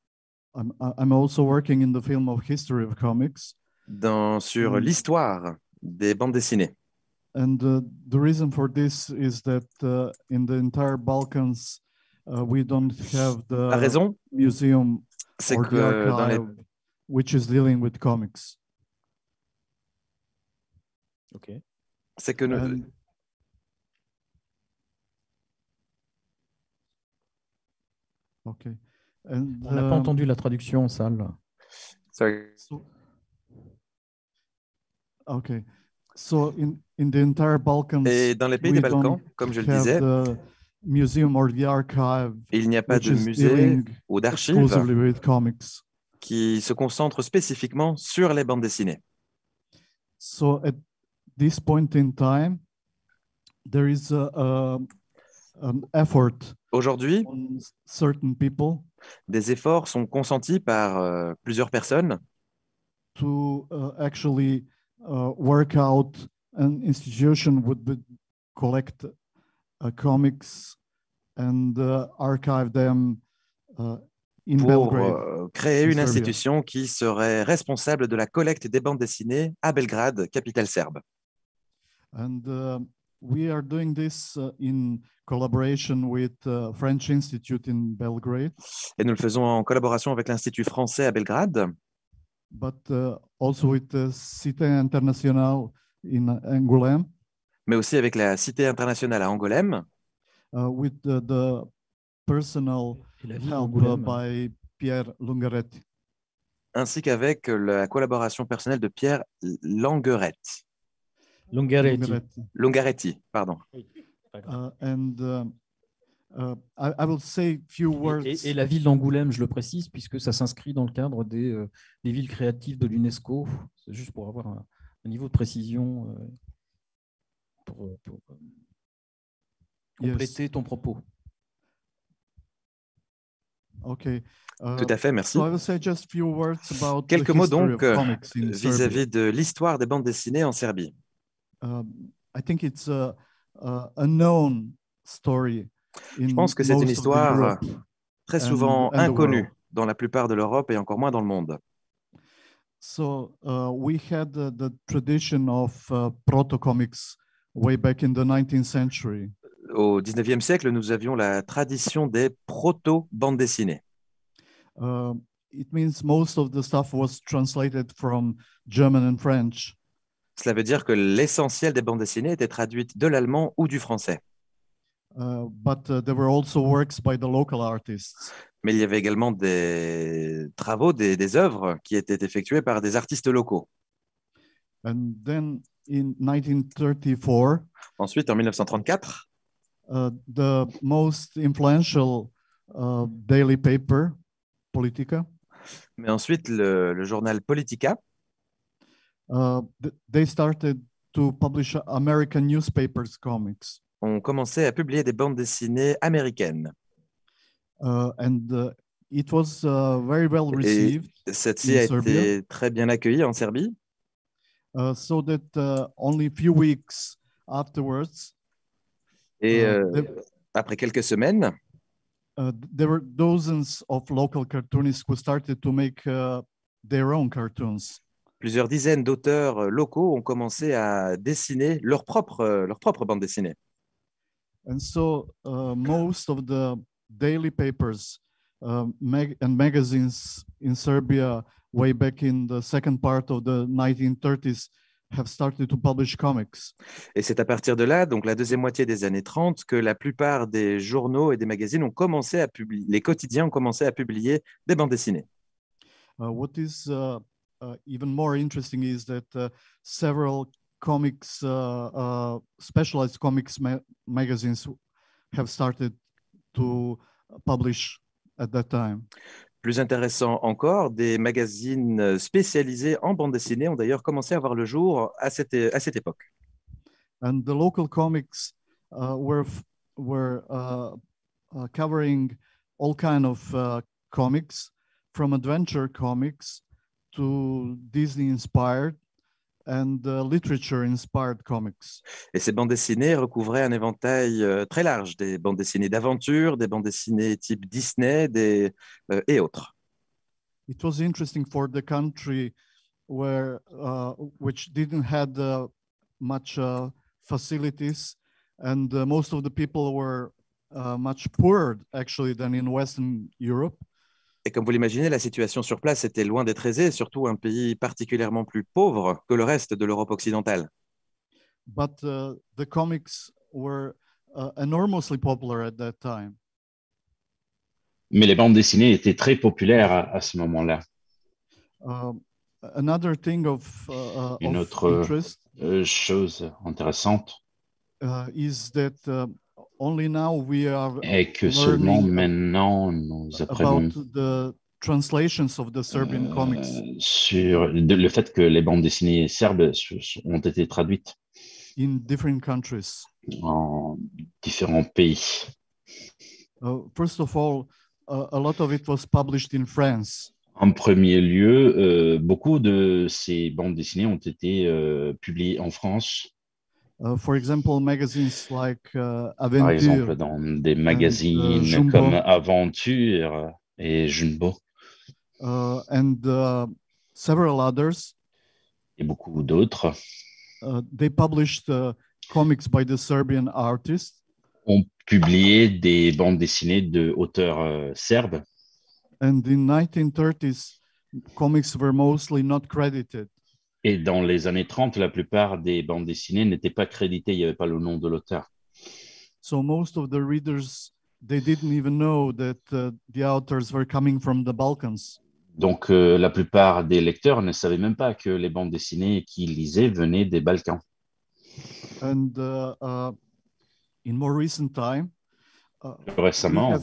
[SPEAKER 8] I'm also working in the film of history of comics.
[SPEAKER 9] Sur l'histoire des bandes dessinées.
[SPEAKER 8] And the reason for this is that in the entire Balkans, we don't have
[SPEAKER 9] La raison,
[SPEAKER 8] museum
[SPEAKER 9] c'est
[SPEAKER 8] or the
[SPEAKER 9] que dans les...
[SPEAKER 8] archive which is dealing with comics.
[SPEAKER 1] OK.
[SPEAKER 9] C'est que nous...
[SPEAKER 8] OK.
[SPEAKER 1] On n'a pas entendu la traduction en salle.
[SPEAKER 9] Sorry.
[SPEAKER 8] OK. So in the entire Balkans,
[SPEAKER 9] et dans les pays des Balkans, comme je le disais,
[SPEAKER 8] museum or the archive,
[SPEAKER 9] il n'y a pas de musée ou d'archives qui se concentre spécifiquement sur les bandes dessinées.
[SPEAKER 8] So at this point in time, there is an effort
[SPEAKER 9] aujourd'hui
[SPEAKER 8] on certain people
[SPEAKER 9] Des efforts sont consentis par plusieurs personnes
[SPEAKER 8] to actually work out an institution would collect comics and archive them in
[SPEAKER 9] pour
[SPEAKER 8] Belgrade,
[SPEAKER 9] créer
[SPEAKER 8] in
[SPEAKER 9] une
[SPEAKER 8] Serbia.
[SPEAKER 9] institution qui serait responsable de la collecte des bandes dessinées à Belgrade, capitale serbe.
[SPEAKER 8] And we are doing this in collaboration with French Institute in Belgrade.
[SPEAKER 9] Et nous le faisons en collaboration avec l'Institut français à Belgrade,
[SPEAKER 8] But also with the Cité Internationale in Angoulême,
[SPEAKER 9] mais aussi avec la Cité internationale à Angoulême,
[SPEAKER 8] with the personal
[SPEAKER 1] Et la ville
[SPEAKER 8] help
[SPEAKER 1] d'Angoulême.
[SPEAKER 8] by Pierre Lungaretti.
[SPEAKER 9] ainsi qu'avec la collaboration personnelle de Pierre Langueretti. Lungaretti, pardon.
[SPEAKER 8] And I will say few words.
[SPEAKER 1] Et la ville d'Angoulême, je le précise, puisque ça s'inscrit dans le cadre des villes créatives de l'UNESCO. C'est juste pour avoir un niveau de précision pour compléter ton propos.
[SPEAKER 8] Okay.
[SPEAKER 9] Tout à fait, merci.
[SPEAKER 8] So I will say just few words about
[SPEAKER 9] Quelques
[SPEAKER 8] the
[SPEAKER 9] mots
[SPEAKER 8] history
[SPEAKER 9] donc
[SPEAKER 8] of comics in Serbia.
[SPEAKER 9] vis-à-vis de l'histoire des bandes dessinées en Serbie.
[SPEAKER 8] I think it's a known story.
[SPEAKER 9] Je pense que c'est une histoire très souvent inconnue dans la plupart de l'Europe et encore moins dans le monde.
[SPEAKER 8] So we had the tradition of proto-comics way back in the 19th century.
[SPEAKER 9] Au 19e siècle, nous avions la tradition des proto-bandes dessinées.
[SPEAKER 8] It means most of the stuff was translated from German and French.
[SPEAKER 9] Cela veut dire que l'essentiel des bandes dessinées était traduite de l'allemand ou du français.
[SPEAKER 8] But there were also works by the local artists.
[SPEAKER 9] Mais il y avait également des travaux, des œuvres qui étaient effectuées par des artistes locaux.
[SPEAKER 8] And then in 1934,
[SPEAKER 9] ensuite, en 1934,
[SPEAKER 8] the most influential daily paper, Politica.
[SPEAKER 9] Mais ensuite, le journal Politica,
[SPEAKER 8] they started to publish American newspapers comics.
[SPEAKER 9] ont commencé à publier des bandes dessinées américaines.
[SPEAKER 8] And it was very well received.
[SPEAKER 9] Et celle-ci a été très bien accueillie en Serbie.
[SPEAKER 8] So that only a few weeks afterwards,
[SPEAKER 9] et après quelques semaines,
[SPEAKER 8] there were dozens of local cartoonists who started to make their own cartoons.
[SPEAKER 9] Plusieurs dizaines d'auteurs locaux ont commencé à dessiner leur propre bande dessinée.
[SPEAKER 8] And so most of the daily papers and magazines in Serbia way back in the second part of the 1930s have started to publish comics.
[SPEAKER 9] Et c'est à partir de là, donc la deuxième moitié des années 30, que la plupart des journaux et des magazines ont commencé à publier, les quotidiens ont commencé à publier des bandes dessinées.
[SPEAKER 8] What is even more interesting is that several comics, specialized comics magazines have started to publish at that time.
[SPEAKER 9] Plus intéressant encore, des magazines spécialisés en bande dessinée ont d'ailleurs commencé à voir le jour à cette époque.
[SPEAKER 8] And the local comics were covering all kind of comics, from adventure comics to Disney-inspired and literature-inspired comics.
[SPEAKER 9] Et ces bandes dessinées recouvraient un éventail très large, des bandes dessinées d'aventure, des bandes dessinées type Disney et autres.
[SPEAKER 8] It was interesting for the country which didn't have much facilities, and most of the people were much poorer actually than in Western Europe.
[SPEAKER 9] Et comme vous l'imaginez, la situation sur place était loin d'être aisée, surtout un pays particulièrement plus pauvre que le reste de l'Europe occidentale.
[SPEAKER 8] But the comics were enormously popular at that time.
[SPEAKER 4] Mais les bandes dessinées étaient très populaires à ce moment-là.
[SPEAKER 8] Another thing
[SPEAKER 4] Une autre chose intéressante
[SPEAKER 8] is that only now we are
[SPEAKER 4] et que seulement maintenant nous apprenons
[SPEAKER 8] translations of the Serbian comics.
[SPEAKER 4] Sur le fait que les bandes dessinées serbes ont été traduites
[SPEAKER 8] in different countries.
[SPEAKER 4] En différents pays.
[SPEAKER 8] First of all, a lot of it was published in France.
[SPEAKER 4] En premier lieu, beaucoup de ces bandes dessinées ont été publiées en France,
[SPEAKER 8] For example, magazines like
[SPEAKER 4] par exemple
[SPEAKER 8] Aventure
[SPEAKER 4] dans des
[SPEAKER 8] and
[SPEAKER 4] magazines
[SPEAKER 8] Jumbo,
[SPEAKER 4] comme Aventure et Jumbo,
[SPEAKER 8] and several others.
[SPEAKER 4] et beaucoup d'autres
[SPEAKER 8] They published comics by the Serbian artists.
[SPEAKER 4] ont publié des bandes dessinées de auteurs serbes.
[SPEAKER 8] And in 1930s, comics were mostly not credited.
[SPEAKER 4] Et dans les années 30, la plupart des bandes dessinées n'étaient pas créditées, il n'y avait pas le nom de l'auteur.
[SPEAKER 8] So most of the readers, they didn't even know that the authors were coming from the Balkans.
[SPEAKER 4] Donc la plupart des lecteurs ne savaient même pas que les bandes dessinées qu'ils lisaient venaient des Balkans.
[SPEAKER 8] And in more recent time,
[SPEAKER 4] Récemment,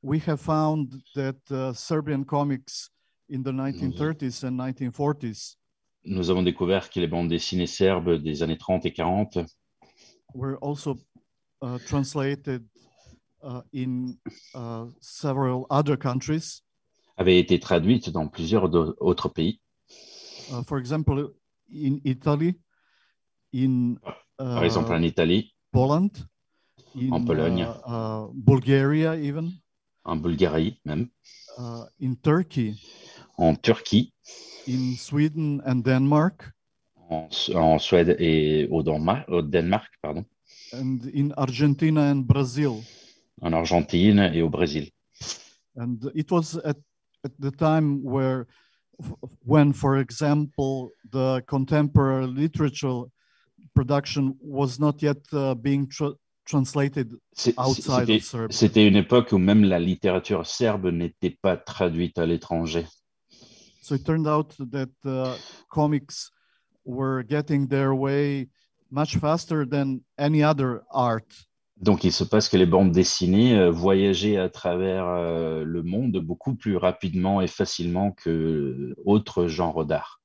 [SPEAKER 8] we have found that Serbian comics in the 1930s and 1940s
[SPEAKER 4] nous avons découvert que les bandes dessinées serbes des années 30 et 40
[SPEAKER 8] were also translated in several other countries.
[SPEAKER 4] avaient été traduites dans plusieurs autres pays.
[SPEAKER 8] For example, in Italy, in
[SPEAKER 4] Par exemple en Italie,
[SPEAKER 8] Poland, in
[SPEAKER 4] en Pologne,
[SPEAKER 8] Bulgaria even,
[SPEAKER 4] en Bulgarie même,
[SPEAKER 8] in Turkey,
[SPEAKER 4] en Turquie,
[SPEAKER 8] in Sweden and Denmark,
[SPEAKER 4] en Suède et au Danemark, pardon,
[SPEAKER 8] and in Argentina and Brazil.
[SPEAKER 4] en Argentine et au Brésil.
[SPEAKER 8] And it was at the time when, for example, the contemporary literature production was not yet being translated outside of Serbia.
[SPEAKER 4] C'était une époque où même la littérature serbe n'était pas traduite à l'étranger.
[SPEAKER 8] So it turned out that comics were getting their way much faster than any other art.
[SPEAKER 4] Donc, il se passe que les bandes dessinées voyageaient à travers le monde beaucoup plus rapidement et facilement que autres genres d'art.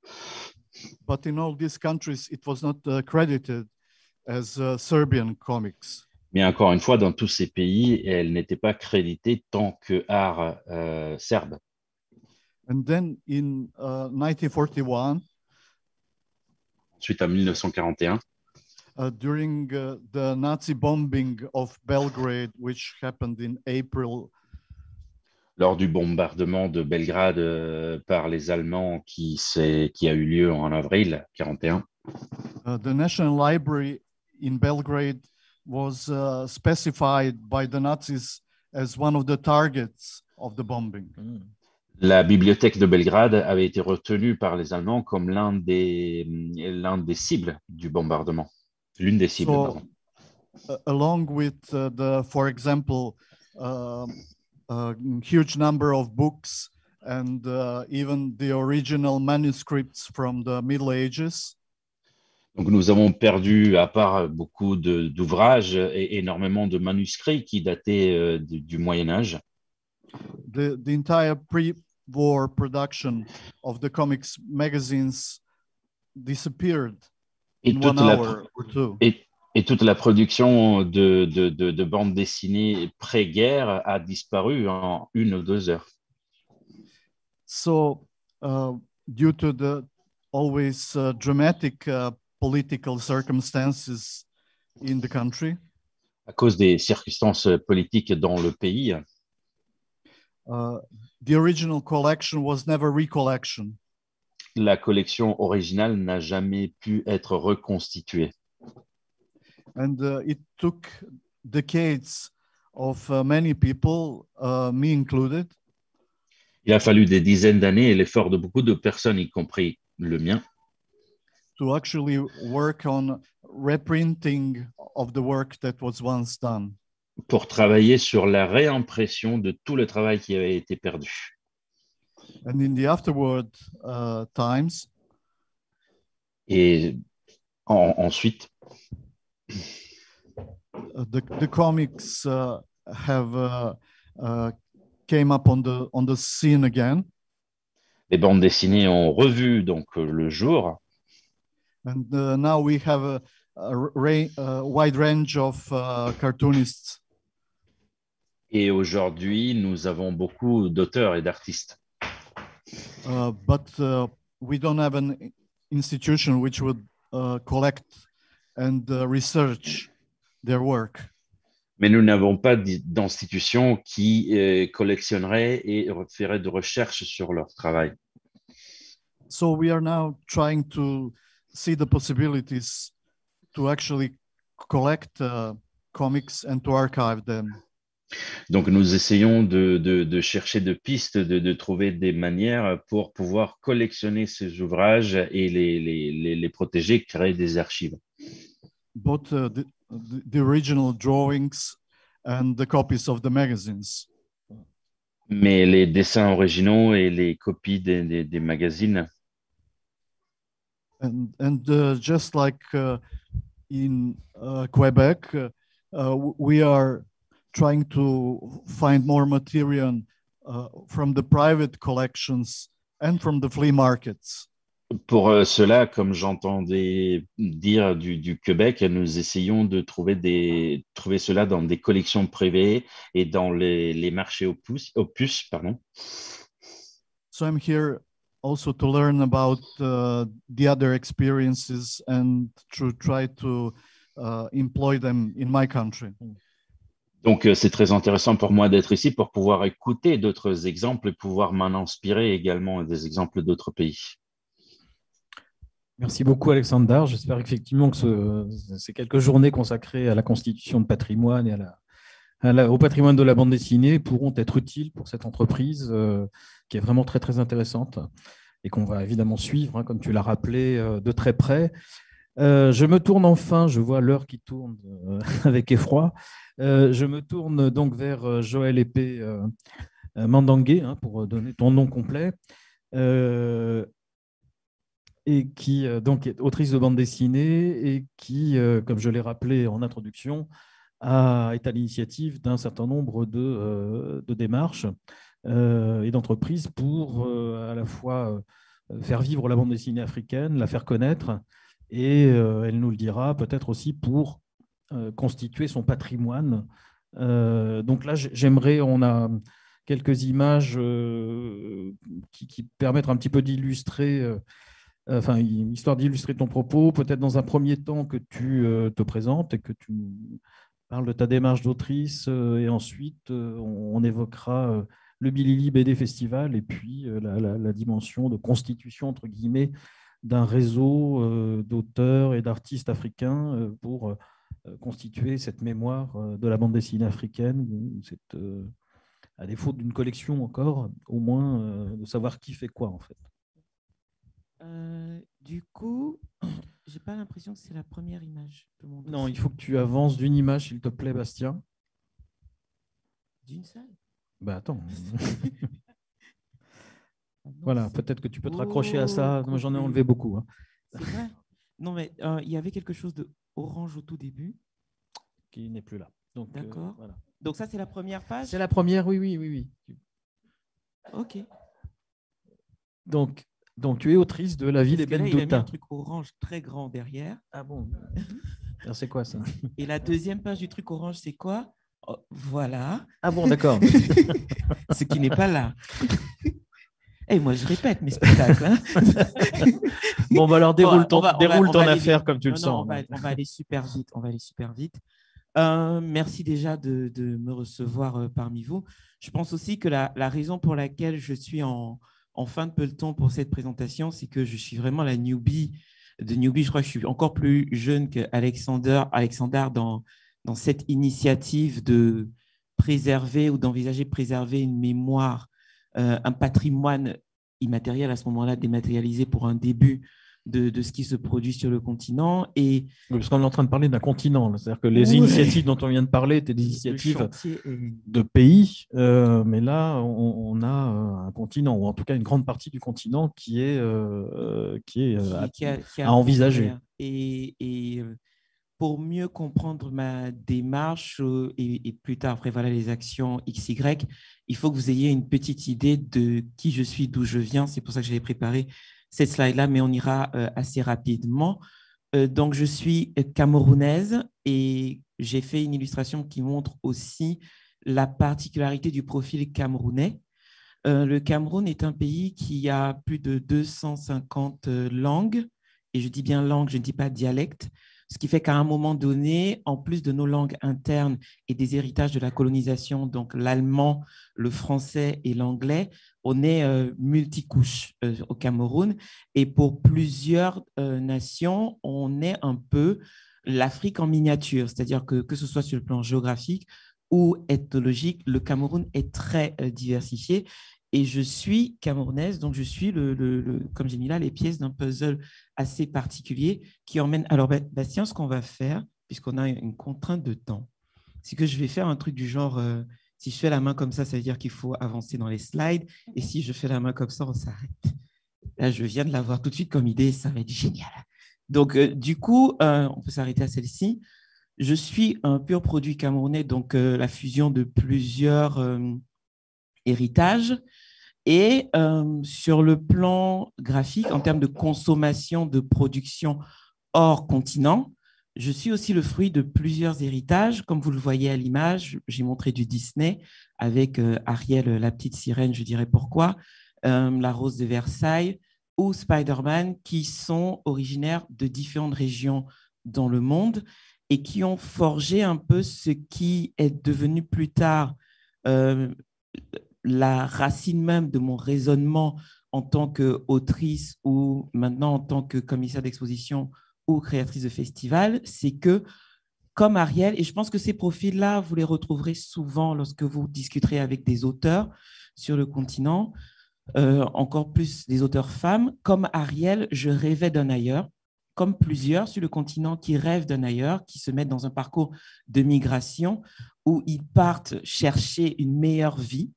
[SPEAKER 8] But in all these countries, it was not credited as Serbian comics.
[SPEAKER 4] Mais encore une fois, dans tous ces pays, elles n'étaient pas créditées tant que art serbe.
[SPEAKER 8] And then in 1941,
[SPEAKER 4] ensuite en 1941,
[SPEAKER 8] during the Nazi bombing of Belgrade, which happened in April,
[SPEAKER 4] lors du bombardement de Belgrade par les Allemands qui a eu lieu en avril 1941,
[SPEAKER 8] the National Library in Belgrade was specified by the Nazis as one of the targets of the bombing.
[SPEAKER 4] La bibliothèque de Belgrade avait été retenue par les Allemands comme l'une des cibles du bombardement. L'une des cibles, pardon.
[SPEAKER 8] Along with for example, a huge number of books and even the original manuscripts from the Middle Ages.
[SPEAKER 4] Donc nous avons perdu, à part beaucoup d'ouvrages et énormément de manuscrits qui dataient du Moyen Âge.
[SPEAKER 8] The entire pre-war production of the comics magazines disappeared in 1 hour or two.
[SPEAKER 4] Et toute la production de bandes dessinées pré-guerre a disparu en 1 ou 2 heures.
[SPEAKER 8] So, due to the always dramatic political circumstances in the country,
[SPEAKER 4] à cause des circonstances politiques dans le pays,
[SPEAKER 8] the original collection was never recollection.
[SPEAKER 4] La collection originale n'a jamais pu être reconstituée.
[SPEAKER 8] And it took decades of many people, me included.
[SPEAKER 4] Il a fallu des dizaines d'années et l'effort de beaucoup de personnes, y compris le mien,
[SPEAKER 8] to actually work on reprinting of the work that was once done.
[SPEAKER 4] Pour travailler sur la réimpression de tout le travail qui avait été perdu.
[SPEAKER 8] And in the afterward times,
[SPEAKER 4] et ensuite,
[SPEAKER 8] the comics have came up on the scene again.
[SPEAKER 4] Les bandes dessinées ont revu donc le jour.
[SPEAKER 8] And now we have a wide range of cartoonists.
[SPEAKER 4] Et aujourd'hui, nous avons beaucoup d'auteurs et d'artistes.
[SPEAKER 8] But we don't have an institution which would collect and research their work.
[SPEAKER 4] Mais nous n'avons pas d'institution qui collectionnerait et ferait de recherche sur leur travail.
[SPEAKER 8] So we are now trying to see the possibilities to actually collect comics and to archive them.
[SPEAKER 4] Donc, nous essayons de chercher de pistes, de trouver des manières pour pouvoir collectionner ces ouvrages et les protéger, créer des archives.
[SPEAKER 8] Both the original drawings and the copies of the magazines.
[SPEAKER 4] Mais les dessins originaux et les copies des magazines.
[SPEAKER 8] And just like in Quebec, we are trying to find more material from the private collections and from the flea markets.
[SPEAKER 4] Pour cela, comme j'entendais dire du Québec, nous essayons de trouver cela dans des collections privées et dans les marchés aux puces, pardon.
[SPEAKER 8] So I'm here also to learn about the other experiences and to try to employ them in my country.
[SPEAKER 4] Donc, c'est très intéressant pour moi d'être ici pour pouvoir écouter d'autres exemples et pouvoir m'en inspirer également des exemples d'autres pays.
[SPEAKER 1] Merci beaucoup, Alexander. J'espère effectivement que ces quelques journées consacrées à la constitution de patrimoine et au patrimoine de la bande dessinée pourront être utiles pour cette entreprise qui est vraiment très, très intéressante et qu'on va évidemment suivre, comme tu l'as rappelé, de très près. Je me tourne enfin, je vois l'heure qui tourne avec effroi. Je me tourne donc vers Joël Épée Mandangué, pour donner ton nom complet. Et qui donc est autrice de bande dessinée et qui, comme je l'ai rappelé en introduction, est à l'initiative d'un certain nombre de démarches et d'entreprises pour à la fois faire vivre la bande dessinée africaine, la faire connaître, et elle nous le dira peut-être aussi pour constituer son patrimoine. Donc là, on a quelques images qui permettent un petit peu d'illustrer histoire d'illustrer ton propos, peut-être dans un premier temps que tu te présentes et que tu parles de ta démarche d'autrice, et ensuite on évoquera le Bilili BD Festival et puis la dimension de constitution, entre guillemets, d'un réseau d'auteurs et d'artistes africains pour constituer cette mémoire de la bande dessinée africaine, à défaut d'une collection encore, au moins de savoir qui fait quoi en fait.
[SPEAKER 11] Du coup, j'ai pas l'impression que c'est la première image de mon dossier.
[SPEAKER 1] Non, il faut que tu avances d'une image, s'il te plaît, Bastien.
[SPEAKER 11] D'une seule?
[SPEAKER 1] Bah attends. Voilà, peut-être que tu peux te raccrocher à ça. Moi, j'en ai enlevé beaucoup. Hein.
[SPEAKER 11] C'est vrai? Non, mais il y avait quelque chose de orange au tout début.
[SPEAKER 1] Qui n'est plus là.
[SPEAKER 11] D'accord.
[SPEAKER 1] Voilà.
[SPEAKER 11] Donc ça, c'est la première page?
[SPEAKER 1] C'est la première, oui.
[SPEAKER 11] Ok.
[SPEAKER 1] Donc, tu es autrice de La ville est belle
[SPEAKER 11] Il a mis
[SPEAKER 1] d'Ota.
[SPEAKER 11] un truc orange très grand derrière.
[SPEAKER 1] Ah bon? Alors, c'est quoi ça?
[SPEAKER 11] Et la deuxième page du truc orange, c'est quoi? Oh, voilà.
[SPEAKER 1] Ah bon, d'accord.
[SPEAKER 11] Ce qui n'est pas là. Et moi, je répète mes spectacles. Hein.
[SPEAKER 1] Bon, bah alors déroule ton affaire comme tu le sens.
[SPEAKER 11] On va aller super vite. Merci déjà de me recevoir parmi vous. Je pense aussi que la raison pour laquelle je suis en fin de peloton pour cette présentation, c'est que je suis vraiment la newbie de newbie. Je crois que je suis encore plus jeune qu'Alexander dans cette initiative de préserver ou d'envisager de préserver une mémoire, un patrimoine immatériel à ce moment-là, dématérialisé pour un début de ce qui se produit sur le continent. Et
[SPEAKER 1] parce qu'on est en train de parler d'un continent, c'est-à-dire que les initiatives dont on vient de parler étaient des initiatives de pays, mais là, on a un continent, ou en tout cas une grande partie du continent qui est à envisager.
[SPEAKER 11] Et pour mieux comprendre ma démarche et plus tard, après voilà les actions XY, il faut que vous ayez une petite idée de qui je suis, d'où je viens. C'est pour ça que j'avais préparé cette slide-là, mais on ira assez rapidement. Donc, je suis camerounaise et j'ai fait une illustration qui montre aussi la particularité du profil camerounais. Le Cameroun est un pays qui a plus de 250 langues, et je dis bien langue, je ne dis pas dialecte, ce qui fait qu'à un moment donné, en plus de nos langues internes et des héritages de la colonisation, donc l'allemand, le français et l'anglais, on est multicouche au Cameroun. Et pour plusieurs nations, on est un peu l'Afrique en miniature, c'est-à-dire que ce soit sur le plan géographique ou ethnologique, le Cameroun est très diversifié. Et je suis camerounaise, donc je suis, comme j'ai mis là, les pièces d'un puzzle assez particulier qui emmène… Alors, Bastien, ce qu'on va faire, puisqu'on a une contrainte de temps, c'est que je vais faire un truc du genre, si je fais la main comme ça veut dire qu'il faut avancer dans les slides, et si je fais la main comme ça, on s'arrête. Là, je viens de l'avoir tout de suite comme idée, ça va être génial. Donc, du coup, on peut s'arrêter à celle-ci. Je suis un pur produit camerounais, donc la fusion de plusieurs héritages. Et sur le plan graphique, en termes de consommation, de production hors continent, je suis aussi le fruit de plusieurs héritages. Comme vous le voyez à l'image, j'ai montré du Disney avec Ariel, la petite sirène, je dirais pourquoi, la Rose de Versailles ou Spider-Man, qui sont originaires de différentes régions dans le monde et qui ont forgé un peu ce qui est devenu plus tard la racine même de mon raisonnement en tant qu'autrice ou maintenant en tant que commissaire d'exposition ou créatrice de festival, c'est que, comme Ariel, et je pense que ces profils-là, vous les retrouverez souvent lorsque vous discuterez avec des auteurs sur le continent, encore plus des auteurs femmes, comme Ariel, je rêvais d'un ailleurs, comme plusieurs sur le continent qui rêvent d'un ailleurs, qui se mettent dans un parcours de migration où ils partent chercher une meilleure vie.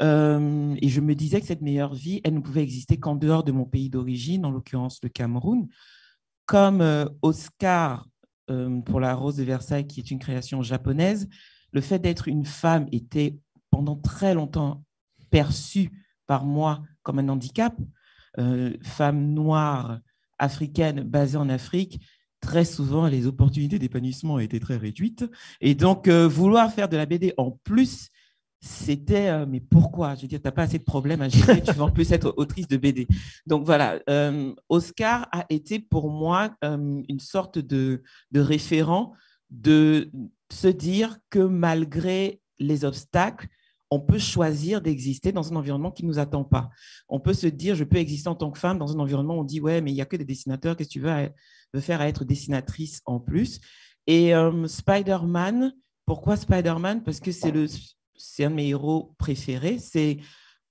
[SPEAKER 11] Et je me disais que cette meilleure vie, elle ne pouvait exister qu'en dehors de mon pays d'origine, en l'occurrence le Cameroun. Comme Oscar pour la Rose de Versailles, qui est une création japonaise, le fait d'être une femme était pendant très longtemps perçu par moi comme un handicap. Femme noire, africaine, basée en Afrique, très souvent, les opportunités d'épanouissement étaient très réduites. Et donc, vouloir faire de la BD en plus, c'était, mais pourquoi? Je veux dire, tu n'as pas assez de problèmes à gérer, tu vas en plus être autrice de BD. Donc voilà, Oscar a été pour moi une sorte de référent de se dire que malgré les obstacles, on peut choisir d'exister dans un environnement qui ne nous attend pas. On peut se dire, je peux exister en tant que femme dans un environnement où on dit, ouais, mais il n'y a que des dessinateurs, qu'est-ce que tu veux faire à être dessinatrice en plus? Et Spider-Man, pourquoi Spider-Man? Parce que c'est un de mes héros préférés. C'est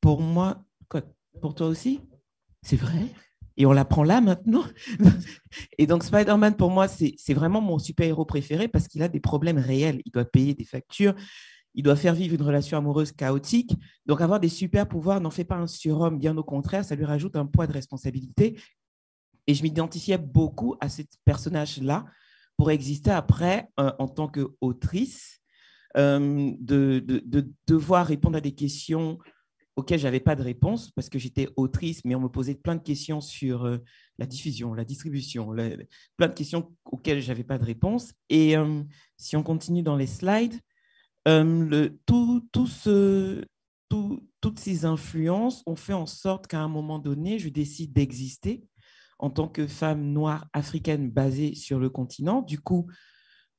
[SPEAKER 11] pour moi… Quoi, pour toi aussi? C'est vrai? Et on l'apprend là maintenant. Et donc, Spider-Man, pour moi, c'est vraiment mon super-héros préféré parce qu'il a des problèmes réels. Il doit payer des factures, il doit faire vivre une relation amoureuse chaotique. Donc, avoir des super-pouvoirs n'en fait pas un surhomme. Bien au contraire, ça lui rajoute un poids de responsabilité. Et je m'identifiais beaucoup à ce personnage-là pour exister après en tant qu'autrice. De devoir répondre à des questions auxquelles je n'avais pas de réponse parce que j'étais autrice, mais on me posait plein de questions sur la diffusion, la distribution, plein de questions auxquelles je n'avais pas de réponse. Et si on continue dans les slides, toutes ces influences ont fait en sorte qu'à un moment donné, je décide d'exister en tant que femme noire africaine basée sur le continent. Du coup,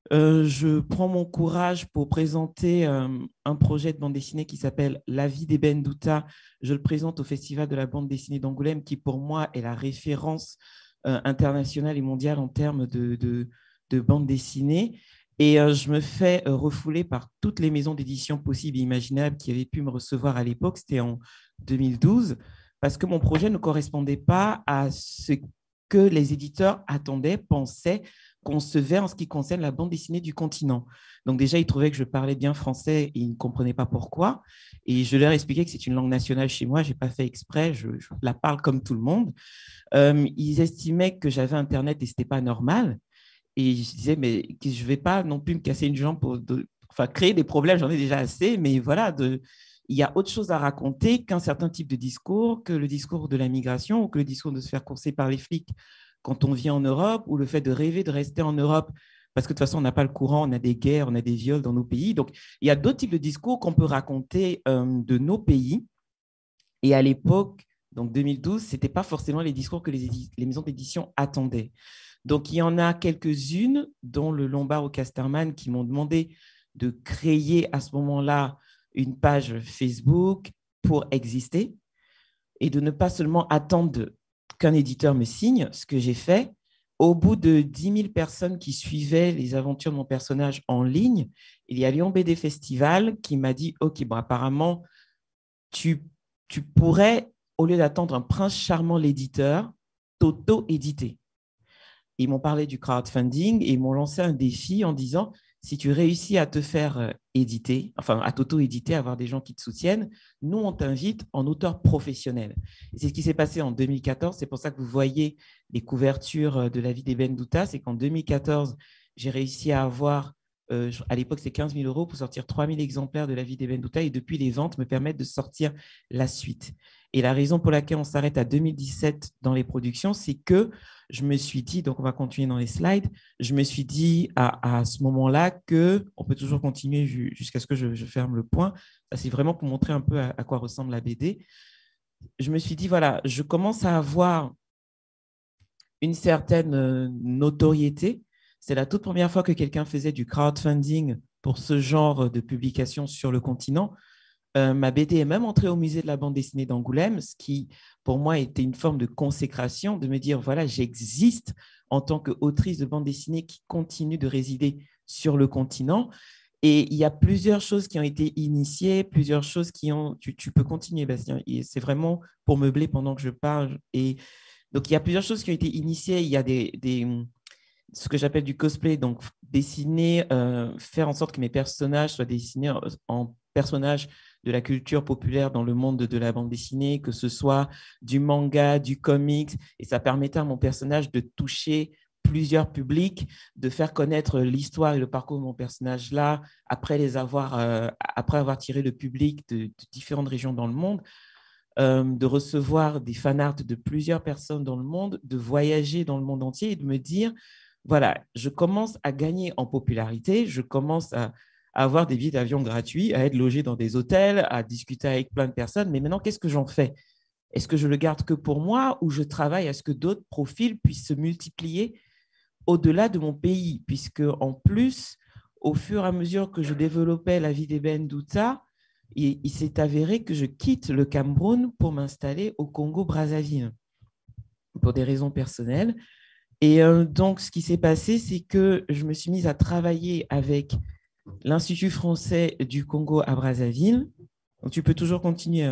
[SPEAKER 11] je prends mon courage pour présenter un projet de bande dessinée qui s'appelle La vie d'Eben Douta. Je le présente au Festival de la bande dessinée d'Angoulême, qui pour moi est la référence internationale et mondiale en termes de bande dessinée. Et je me fais refouler par toutes les maisons d'édition possibles et imaginables qui avaient pu me recevoir à l'époque. C'était en 2012, parce que mon projet ne correspondait pas à ce que les éditeurs attendaient, pensaient, concevaient en ce qui concerne la bande dessinée du continent. Donc déjà, ils trouvaient que je parlais bien français et ils ne comprenaient pas pourquoi. Et je leur expliquais que c'est une langue nationale chez moi, je n'ai pas fait exprès, je la parle comme tout le monde. Ils estimaient que j'avais Internet et ce n'était pas normal. Et je disais, mais je ne vais pas non plus me casser une jambe pour créer des problèmes, j'en ai déjà assez, mais voilà, il y a autre chose à raconter qu'un certain type de discours, que le discours de la migration ou que le discours de se faire courser par les flics quand on vit en Europe, ou le fait de rêver de rester en Europe parce que de toute façon, on n'a pas le courant, on a des guerres, on a des viols dans nos pays. Donc, il y a d'autres types de discours qu'on peut raconter de nos pays. Et à l'époque, donc 2012, ce n'était pas forcément les discours que les maisons d'édition attendaient. Donc, il y en a quelques-unes, dont le Lombard ou Casterman, qui m'ont demandé de créer à ce moment-là une page Facebook pour exister et de ne pas seulement attendre qu'un éditeur me signe, ce que j'ai fait. Au bout de 10 000 personnes qui suivaient les aventures de mon personnage en ligne, il y a Lyon BD Festival qui m'a dit « Ok, bon, apparemment, tu pourrais, au lieu d'attendre un prince charmant l'éditeur, t'auto-éditer. » Ils m'ont parlé du crowdfunding et ils m'ont lancé un défi en disant « Si tu réussis à te faire éditer, enfin à t'auto-éditer, avoir des gens qui te soutiennent, nous, on t'invite en auteur professionnel. » C'est ce qui s'est passé en 2014. C'est pour ça que vous voyez les couvertures de La vie d'Ebn Douta. C'est qu'en 2014, j'ai réussi à avoir, à l'époque, c'est 15 000 € pour sortir 3 000 exemplaires de La vie d'Ebn Douta. Et depuis, les ventes me permettent de sortir la suite. Et la raison pour laquelle on s'arrête à 2017 dans les productions, c'est que je me suis dit, donc on va continuer dans les slides, je me suis dit à ce moment-là qu'on peut toujours continuer jusqu'à ce que je ferme le point. Ça, c'est vraiment pour montrer un peu à quoi ressemble la BD. Je me suis dit, voilà, je commence à avoir une certaine notoriété. C'est la toute première fois que quelqu'un faisait du crowdfunding pour ce genre de publication sur le continent. Ma BD est même entrée au musée de la bande dessinée d'Angoulême, ce qui, pour moi, était une forme de consécration, de me dire, voilà, j'existe en tant qu'autrice de bande dessinée qui continue de résider sur le continent. Et il y a plusieurs choses qui ont été initiées, plusieurs choses qui ont… Tu peux continuer, Bastien. C'est vraiment pour meubler pendant que je parle. Et donc, il y a plusieurs choses qui ont été initiées. Il y a ce que j'appelle du cosplay, donc dessiner, faire en sorte que mes personnages soient dessinés en personnages de la culture populaire dans le monde de la bande dessinée, que ce soit du manga, du comics, et ça permettait à mon personnage de toucher plusieurs publics, de faire connaître l'histoire et le parcours de mon personnage-là, après avoir tiré le public de différentes régions dans le monde, de recevoir des fanarts de plusieurs personnes dans le monde, de voyager dans le monde entier et de me dire, voilà, je commence à gagner en popularité, je commence à avoir des billets d'avion gratuits, à être logé dans des hôtels, à discuter avec plein de personnes. Mais maintenant, qu'est-ce que j'en fais? Est-ce que je le garde que pour moi ou je travaille à ce que d'autres profils puissent se multiplier au-delà de mon pays? Puisque en plus, au fur et à mesure que je développais La vie d'Ebn Douta, il s'est avéré que je quitte le Cameroun pour m'installer au Congo-Brazzaville pour des raisons personnelles. Et donc, ce qui s'est passé, c'est que je me suis mise à travailler avec l'Institut français du Congo à Brazzaville. Donc, tu peux toujours continuer,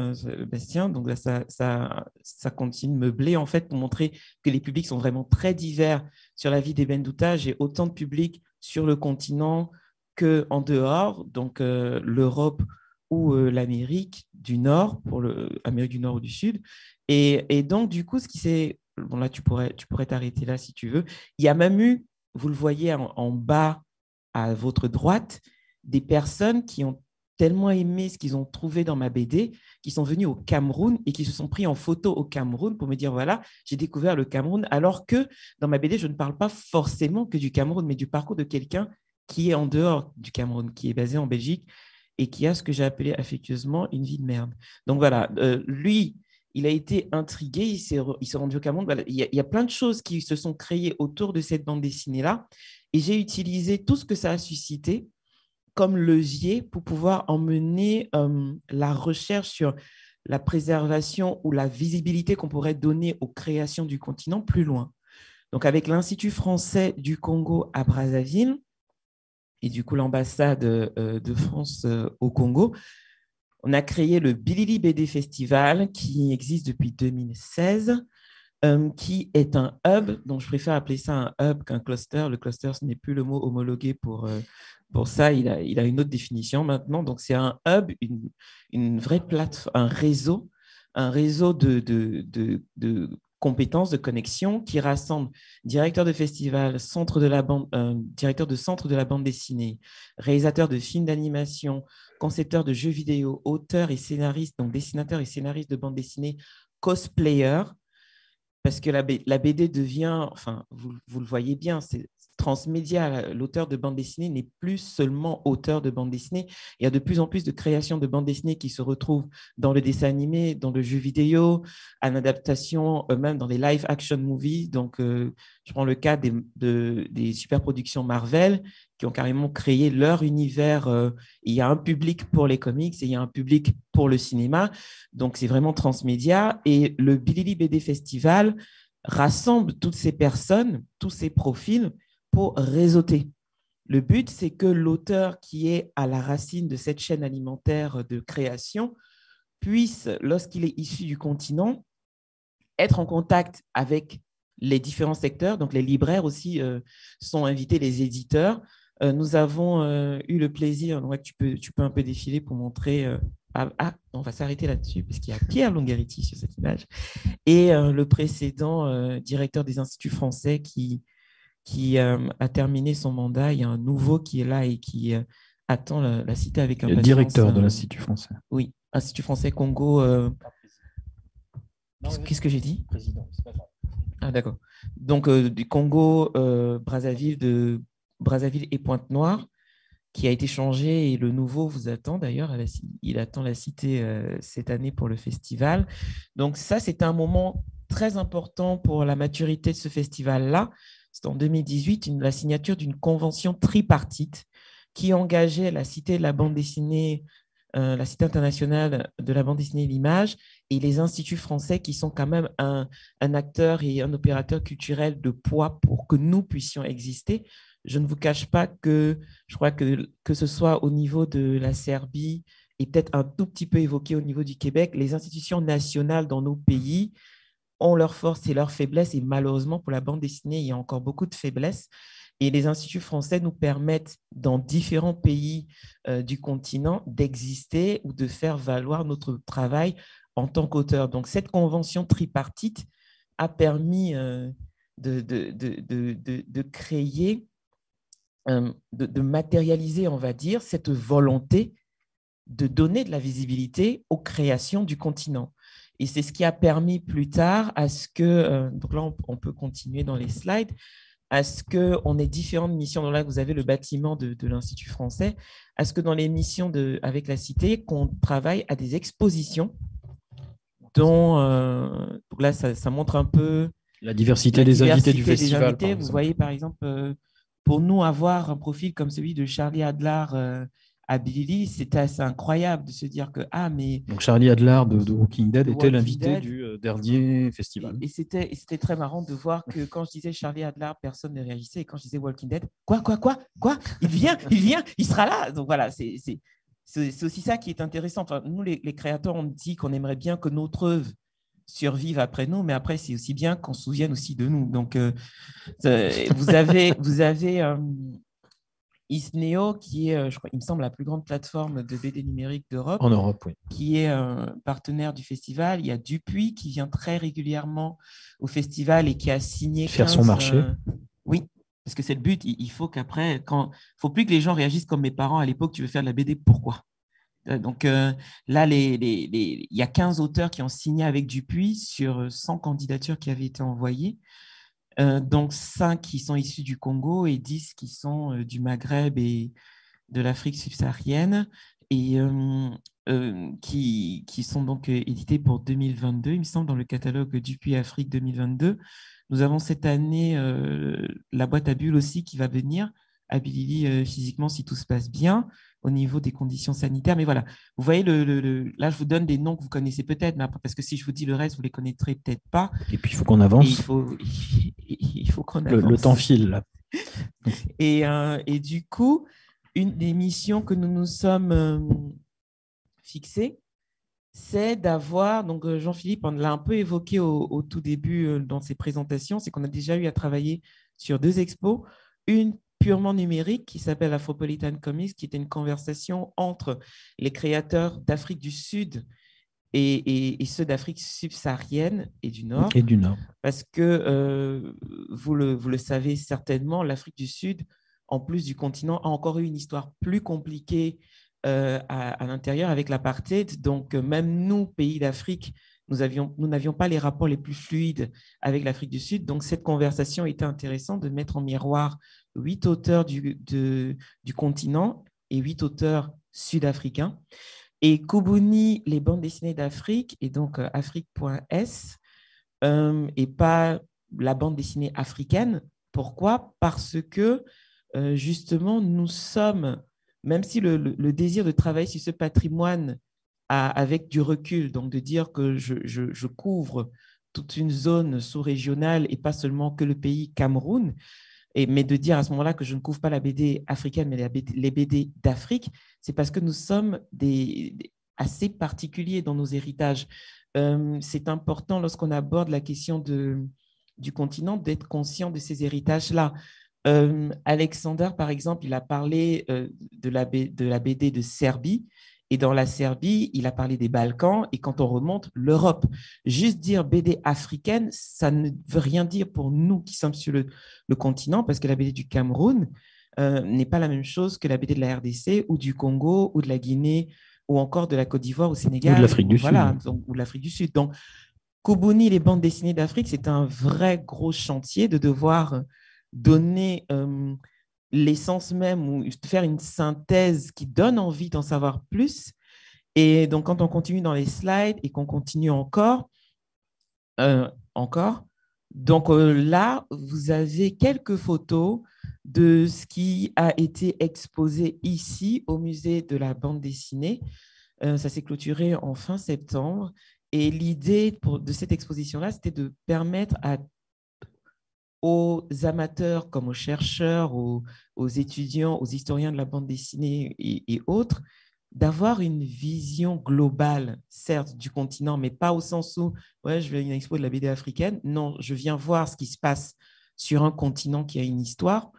[SPEAKER 11] Bastien. Donc là, ça continue de meubler, en fait, pour montrer que les publics sont vraiment très divers sur La vie d'Ebn Douta. J'ai autant de publics sur le continent qu'en dehors, donc l'Europe ou l'Amérique du Nord, pour l'Amérique du Nord ou du Sud. Et donc, du coup, ce qui s'est… Bon, là, tu pourrais t'arrêter là si tu veux. Il y a même eu, vous le voyez en bas à votre droite, des personnes qui ont tellement aimé ce qu'ils ont trouvé dans ma BD, qui sont venus au Cameroun et qui se sont pris en photo au Cameroun pour me dire, voilà, j'ai découvert le Cameroun, alors que dans ma BD, je ne parle pas forcément que du Cameroun, mais du parcours de quelqu'un qui est en dehors du Cameroun, qui est basé en Belgique et qui a ce que j'ai appelé affectueusement une vie de merde. Donc voilà, lui… Il a été intrigué, il s'est rendu au Cameroun. Voilà, il y a plein de choses qui se sont créées autour de cette bande dessinée-là. Et j'ai utilisé tout ce que ça a suscité comme levier pour pouvoir emmener la recherche sur la préservation ou la visibilité qu'on pourrait donner aux créations du continent plus loin. Donc, avec l'Institut français du Congo à Brazzaville et du coup l'ambassade de France au Congo, on a créé le Bilili BD Festival qui existe depuis 2016, qui est un hub, donc je préfère appeler ça un hub qu'un cluster. Le cluster, ce n'est plus le mot homologué pour ça, il a une autre définition maintenant. Donc c'est un hub, une vraie plateforme, un réseau de compétences, de connexions qui rassemble directeurs de festival, directeurs de centre de la bande dessinée, réalisateurs de films d'animation, concepteurs de jeux vidéo, auteurs et scénaristes, donc dessinateurs et scénaristes de bande dessinée, cosplayers, parce que la BD devient, enfin, vous le voyez bien, transmédia. L'auteur de bande dessinée n'est plus seulement auteur de bande dessinée. Il y a de plus en plus de créations de bande dessinée qui se retrouvent dans le dessin animé, dans le jeu vidéo, en adaptation, même dans les live action movies. Donc, je prends le cas des superproductions Marvel qui ont carrément créé leur univers. Il y a un public pour les comics et il y a un public pour le cinéma. Donc, c'est vraiment transmédia. Et le Bilili BD Festival rassemble toutes ces personnes, tous ces profils pour réseauter. Le but, c'est que l'auteur qui est à la racine de cette chaîne alimentaire de création puisse, lorsqu'il est issu du continent, être en contact avec les différents secteurs. Donc, les libraires aussi sont invités, les éditeurs. Nous avons eu le plaisir, ouais, tu peux un peu défiler pour montrer… on va s'arrêter là-dessus parce qu'il y a Pierre Longaretti sur cette image et le précédent directeur des instituts français qui a terminé son mandat. Il y a un nouveau qui est là et qui attend la cité avec impatience.
[SPEAKER 1] Le directeur de l'Institut français.
[SPEAKER 11] Oui, Institut français Congo. Qu'est-ce que j'ai dit?
[SPEAKER 1] Président, c'est pas grave.
[SPEAKER 11] Ah, d'accord. Donc, du Congo, Brazzaville et Pointe-Noire, qui a été changé, et le nouveau vous attend d'ailleurs. Il attend la cité cette année pour le festival. Donc ça, c'était un moment très important pour la maturité de ce festival-là. C'est en 2018 la signature d'une convention tripartite qui engageait la Cité de la bande dessinée, la Cité internationale de la bande dessinée et l'image, et les instituts français qui sont quand même un acteur et un opérateur culturel de poids pour que nous puissions exister. Je ne vous cache pas que je crois que ce soit au niveau de la Serbie et peut-être un tout petit peu évoqué au niveau du Québec, les institutions nationales dans nos pays ont leurs forces et leurs faiblesses. Et malheureusement, pour la bande dessinée, il y a encore beaucoup de faiblesses. Et les instituts français nous permettent, dans différents pays du continent, d'exister ou de faire valoir notre travail en tant qu'auteur. Donc, cette convention tripartite a permis de créer, de matérialiser, on va dire, cette volonté de donner de la visibilité aux créations du continent. Et c'est ce qui a permis plus tard à ce que, donc là, on peut continuer dans les slides, à ce qu'on ait différentes missions. Donc là, vous avez le bâtiment de l'Institut français, à ce que dans les missions avec la Cité, qu'on travaille à des expositions dont, donc là, ça montre un peu
[SPEAKER 1] la diversité des invités du festival.
[SPEAKER 11] Vous voyez, par exemple, pour nous, avoir un profil comme celui de Charlie Adler à Bilili, c'était assez incroyable de se dire que
[SPEAKER 1] donc Charlie Adler de Walking Dead était l'invité du dernier festival.
[SPEAKER 11] Et c'était très marrant de voir que quand je disais Charlie Adler, personne ne réagissait, et quand je disais Walking Dead, quoi, il vient, il sera là. Donc voilà, c'est aussi ça qui est intéressant. Enfin, nous, les créateurs, on dit qu'on aimerait bien que notre œuvre survive après nous, mais après, c'est aussi bien qu'on se souvienne aussi de nous. Donc, vous avez Isneo, qui est, je crois, il me semble, la plus grande plateforme de BD numérique d'Europe.
[SPEAKER 1] En Europe, oui.
[SPEAKER 11] Qui est partenaire du festival. Il y a Dupuis qui vient très régulièrement au festival et qui a signé…
[SPEAKER 1] Faire son marché.
[SPEAKER 11] Oui, parce que c'est le but. Il faut qu'après, il ne faut plus que les gens réagissent comme mes parents à l'époque, tu veux faire de la BD, pourquoi? Donc là, il y a 15 auteurs qui ont signé avec Dupuis sur 100 candidatures qui avaient été envoyées. Donc 5 qui sont issus du Congo et 10 qui sont du Maghreb et de l'Afrique subsaharienne, et qui sont donc édités pour 2022, il me semble, dans le catalogue Dupuis Afrique 2022. Nous avons cette année la boîte à bulles aussi qui va venir à Bilili physiquement si tout se passe bien au niveau des conditions sanitaires. Mais voilà, vous voyez, là, je vous donne des noms que vous connaissez peut-être, mais après, parce que si je vous dis le reste, vous ne les connaîtrez peut-être pas.
[SPEAKER 1] Et puis, il faut qu'on avance.
[SPEAKER 11] Il faut qu'on avance.
[SPEAKER 1] Le temps file, là.
[SPEAKER 11] Et du coup, une des missions que nous nous sommes fixées, c'est d'avoir, donc Jean-Philippe on l'a un peu évoqué au tout début dans ses présentations, c'est qu'on a déjà eu à travailler sur 2 expos, une purement numérique qui s'appelle Afropolitan Comics, qui était une conversation entre les créateurs d'Afrique du Sud et ceux d'Afrique subsaharienne et du Nord.
[SPEAKER 1] Et du Nord.
[SPEAKER 11] Parce que, vous le savez certainement, l'Afrique du Sud, en plus du continent, a encore eu une histoire plus compliquée à l'intérieur avec l'apartheid. Donc, même nous, pays d'Afrique, nous n'avions pas les rapports les plus fluides avec l'Afrique du Sud. Donc, cette conversation était intéressante de mettre en miroir 8 auteurs du continent et 8 auteurs sud-africains. Et Kubuni, les bandes dessinées d'Afrique, et donc Afrique.s, et pas la bande dessinée africaine. Pourquoi? Parce que, justement, nous sommes, même si le désir de travailler sur ce patrimoine avec du recul, donc de dire que je couvre toute une zone sous-régionale et pas seulement que le pays Cameroun, mais de dire à ce moment-là que je ne couvre pas la BD africaine, mais les BD d'Afrique, c'est parce que nous sommes assez particuliers dans nos héritages. C'est important lorsqu'on aborde la question du continent d'être conscient de ces héritages-là. Alexander, par exemple, il a parlé de la BD de Serbie. Et dans la Serbie, il a parlé des Balkans et quand on remonte, l'Europe. Juste dire BD africaine, ça ne veut rien dire pour nous qui sommes sur le continent parce que la BD du Cameroun n'est pas la même chose que la BD de la RDC ou du Congo ou de la Guinée ou encore de la Côte d'Ivoire au Sénégal.
[SPEAKER 1] Ou de l'Afrique du
[SPEAKER 11] Sud. Ou de l'Afrique du Sud. Donc, Kubuni, les bandes dessinées d'Afrique, c'est un vrai gros chantier de devoir donner l'essence même ou faire une synthèse qui donne envie d'en savoir plus. Et donc, quand on continue dans les slides et qu'on continue encore, donc là, vous avez quelques photos de ce qui a été exposé ici au musée de la bande dessinée. Ça s'est clôturé en fin septembre. Et l'idée de cette exposition-là, c'était de permettre aux amateurs comme aux chercheurs, aux étudiants, aux historiens de la bande dessinée et autres, d'avoir une vision globale, certes, du continent, mais pas au sens où ouais, je vais à une expo de la BD africaine. Non, je viens voir ce qui se passe sur un continent qui a une histoire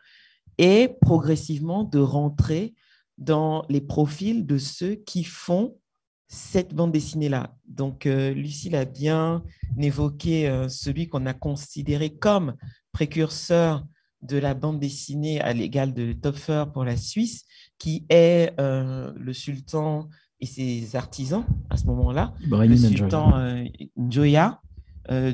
[SPEAKER 11] et progressivement de rentrer dans les profils de ceux qui font cette bande dessinée-là. Donc, Lucille a bien évoqué celui qu'on a considéré comme précurseur de la bande dessinée à l'égal de Topfer pour la Suisse, qui est le sultan et ses artisans à ce moment-là, le sultan Njoya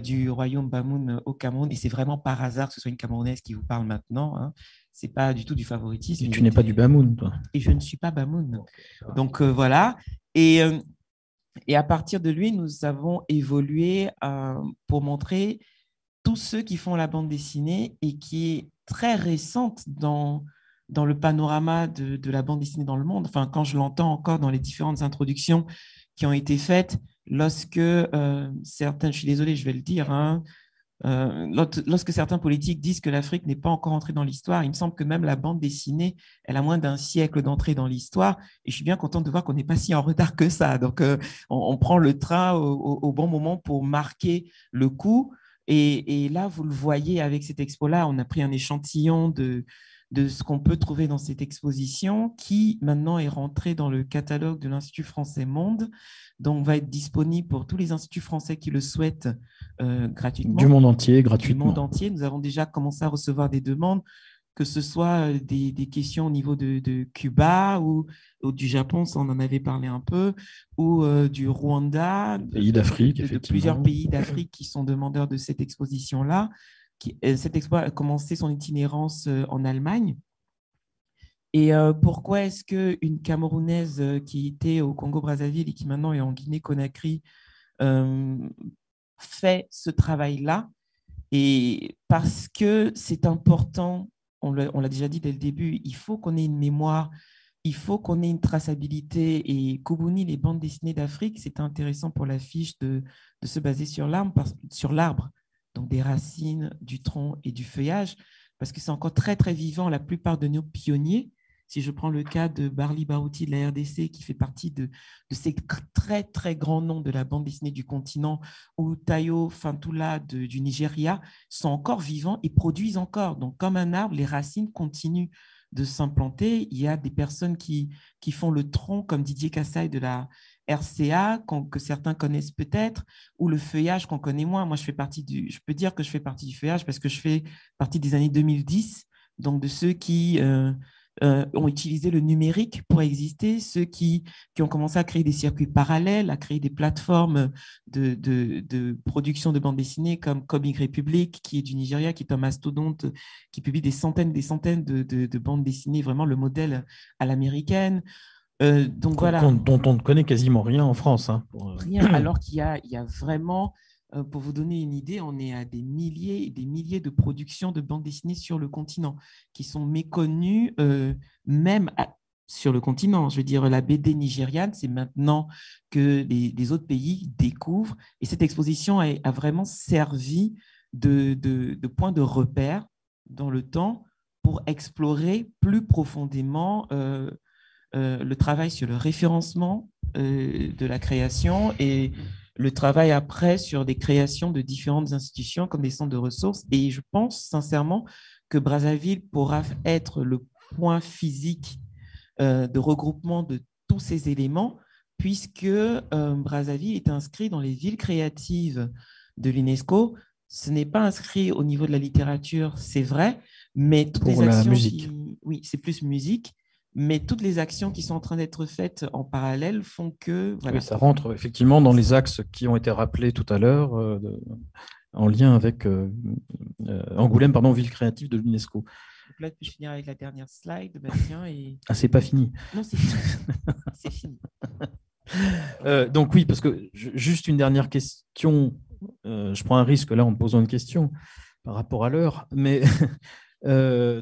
[SPEAKER 11] du royaume Bamoun au Cameroun. Et c'est vraiment par hasard que ce soit une Camerounaise qui vous parle maintenant. Hein. Ce n'est pas du tout du favoritisme.
[SPEAKER 1] Et tu n'es pas du Bamoun, toi.
[SPEAKER 11] Et je ne suis pas Bamoun. Donc, voilà. Et à partir de lui, nous avons évolué pour montrer tous ceux qui font la bande dessinée et qui est très récente dans le panorama de la bande dessinée dans le monde. Enfin, quand je l'entends encore dans les différentes introductions qui ont été faites, lorsque certains, je suis désolé, je vais le dire, hein, lorsque certains politiques disent que l'Afrique n'est pas encore entrée dans l'histoire, il me semble que même la bande dessinée, elle a moins d'un siècle d'entrée dans l'histoire. Et je suis bien contente de voir qu'on n'est pas si en retard que ça. Donc, on prend le train au bon moment pour marquer le coup. Et là, vous le voyez avec cette expo-là, on a pris un échantillon de ce qu'on peut trouver dans cette exposition qui maintenant est rentrée dans le catalogue de l'Institut français Monde, donc va être disponible pour tous les instituts français qui le souhaitent gratuitement.
[SPEAKER 1] Du monde entier, gratuitement.
[SPEAKER 11] Du monde entier. Nous avons déjà commencé à recevoir des demandes, que ce soit des questions au niveau de Cuba ou du Japon, ça on en avait parlé un peu, ou du Rwanda,
[SPEAKER 1] pays d'Afrique,
[SPEAKER 11] de plusieurs pays d'Afrique qui sont demandeurs de cette exposition-là. Cette expo a commencé son itinérance en Allemagne. Et pourquoi est-ce qu'une Camerounaise qui était au Congo-Brazzaville et qui maintenant est en Guinée-Conakry fait ce travail-là? Et parce que c'est important, on l'a déjà dit dès le début, il faut qu'on ait une mémoire, il faut qu'on ait une traçabilité. Et Kubuni, les bandes dessinées d'Afrique, c'est intéressant pour la fiche de se baser sur l'arbre, donc des racines, du tronc et du feuillage, parce que c'est encore très, très vivant. La plupart de nos pionniers, si je prends le cas de Barli Barouti de la RDC, qui fait partie de ces très, très grands noms de la bande dessinée du continent, ou Tayo Fantula du Nigeria, sont encore vivants et produisent encore. Donc, comme un arbre, les racines continuent de s'implanter. Il y a des personnes qui font le tronc, comme Didier Kassaï de la RCA, que certains connaissent peut-être, ou le feuillage qu'on connaît moins. Moi, je peux dire que je fais partie du feuillage parce que je fais partie des années 2010, donc de ceux qui ont utilisé le numérique pour exister, ceux qui ont commencé à créer des circuits parallèles, à créer des plateformes de production de bandes dessinées comme Comic Republic, qui est du Nigeria, qui est un mastodonte, qui publie des centaines de bandes dessinées, vraiment le modèle à l'américaine. Donc voilà.
[SPEAKER 1] Dont on ne connaît quasiment rien en France. Hein,
[SPEAKER 11] Rien, alors qu'il y a vraiment, pour vous donner une idée, on est à des milliers et des milliers de productions de bandes dessinées sur le continent qui sont méconnues même sur le continent. Je veux dire, la BD nigériane, c'est maintenant que les autres pays découvrent. Et cette exposition a vraiment servi de point de repère dans le temps pour explorer plus profondément le travail sur le référencement de la création et le travail après sur des créations de différentes institutions comme des centres de ressources. Et je pense sincèrement que Brazzaville pourra être le point physique de regroupement de tous ces éléments, puisque Brazzaville est inscrit dans les villes créatives de l'UNESCO. Ce n'est pas inscrit au niveau de la littérature, c'est vrai, mais toutes les actions...
[SPEAKER 1] musique.
[SPEAKER 11] Oui, c'est plus musique. Mais toutes les actions qui sont en train d'être faites en parallèle font que… Voilà.
[SPEAKER 1] Oui, ça rentre effectivement dans les axes qui ont été rappelés tout à l'heure, en lien avec Angoulême, ville créative de l'UNESCO.
[SPEAKER 11] Donc là, je finir avec la dernière slide, Bastien. Et...
[SPEAKER 1] Ah, c'est pas fini.
[SPEAKER 11] Non, c'est fini. C'est fini.
[SPEAKER 1] Donc oui, parce que juste une dernière question. Je prends un risque là en me posant une question par rapport à l'heure, mais…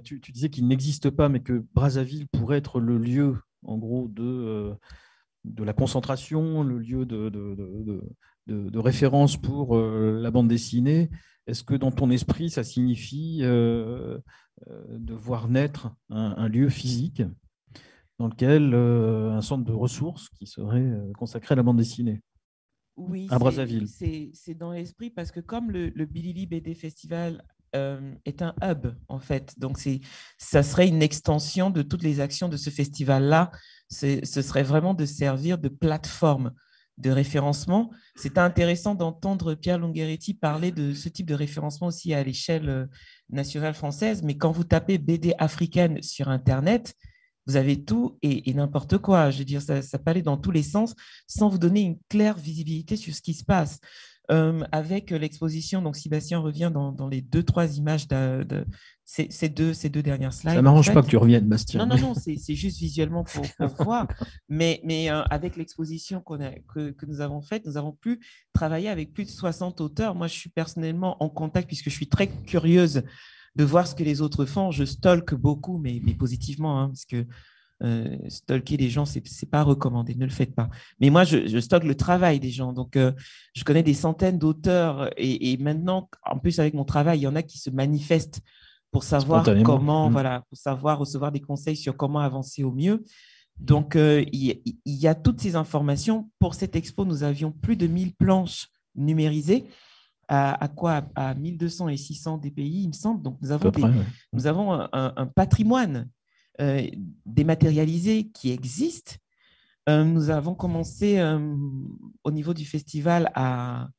[SPEAKER 1] tu disais qu'il n'existe pas, mais que Brazzaville pourrait être le lieu, en gros, de la concentration, le lieu de référence pour la bande dessinée. Est-ce que dans ton esprit, ça signifie de voir naître un lieu physique dans lequel un centre de ressources qui serait consacré à la bande dessinée?
[SPEAKER 11] Oui,
[SPEAKER 1] à Brazzaville.
[SPEAKER 11] C'est dans l'esprit parce que comme le Bilili BD Festival est un hub, en fait. Donc, ça serait une extension de toutes les actions de ce festival-là. Ce serait vraiment de servir de plateforme de référencement. C'est intéressant d'entendre Pierre Lungheretti parler de ce type de référencement aussi à l'échelle nationale française, mais quand vous tapez BD africaine sur Internet, vous avez tout et n'importe quoi. Je veux dire, ça peut aller dans tous les sens sans vous donner une claire visibilité sur ce qui se passe. Avec l'exposition, donc Sébastien revient dans les 2-3 images de ces deux dernières slides.
[SPEAKER 1] Ça ne m'arrange pas que tu reviennes, Bastien.
[SPEAKER 11] Non, c'est juste visuellement pour voir. Mais avec l'exposition que nous avons faite, nous avons pu travailler avec plus de 60 auteurs. Moi, je suis personnellement en contact puisque je suis très curieuse de voir ce que les autres font. Je stalk beaucoup, mais positivement, hein, parce que stalker les gens, c'est pas recommandé, ne le faites pas. Mais moi, je stocke le travail des gens. Donc, je connais des centaines d'auteurs et maintenant, en plus avec mon travail, il y en a qui se manifestent pour savoir comment, pour savoir recevoir des conseils sur comment avancer au mieux. Donc, il y a toutes ces informations. Pour cette expo, nous avions plus de 1000 planches numérisées. À 1200 et 600 DPI, il me semble. Donc, nous avons un patrimoine dématérialisé qui existe. Nous avons commencé au niveau du festival à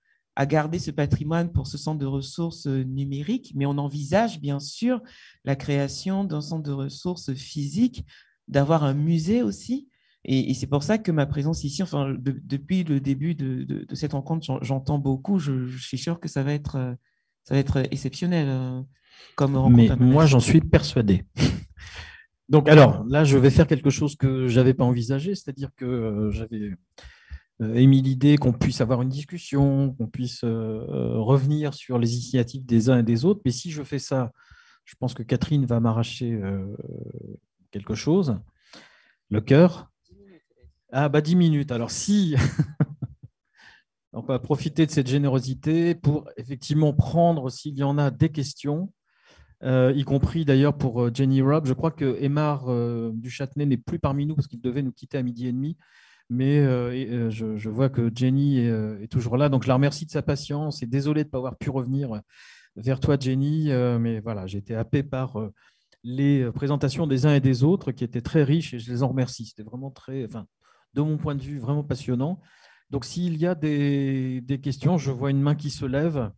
[SPEAKER 11] garder ce patrimoine pour ce centre de ressources numériques, mais on envisage bien sûr la création d'un centre de ressources physique, d'avoir un musée aussi. Et c'est pour ça que ma présence ici, enfin, depuis le début de cette rencontre, j'entends beaucoup. Je suis sûr que ça va être exceptionnel comme rencontre.
[SPEAKER 1] Mais moi, j'en suis persuadé. Donc, alors, là, je vais faire quelque chose que je n'avais pas envisagé, c'est-à-dire que j'avais émis l'idée qu'on puisse avoir une discussion, qu'on puisse revenir sur les initiatives des uns et des autres. Mais si je fais ça, je pense que Catherine va m'arracher quelque chose. Le cœur. Ah, 10 minutes. Alors, si on va profiter de cette générosité pour effectivement prendre, s'il y en a, des questions, y compris d'ailleurs pour Jenny Robb. Je crois que Aymar Duchâtenay n'est plus parmi nous parce qu'il devait nous quitter à 12h30. Mais je vois que Jenny est toujours là. Donc, je la remercie de sa patience et désolé de ne pas avoir pu revenir vers toi, Jenny. Mais voilà, j'ai été happé par les présentations des uns et des autres qui étaient très riches et je les en remercie. C'était vraiment de mon point de vue, vraiment passionnant. Donc, s'il y a des questions, je vois une main qui se lève.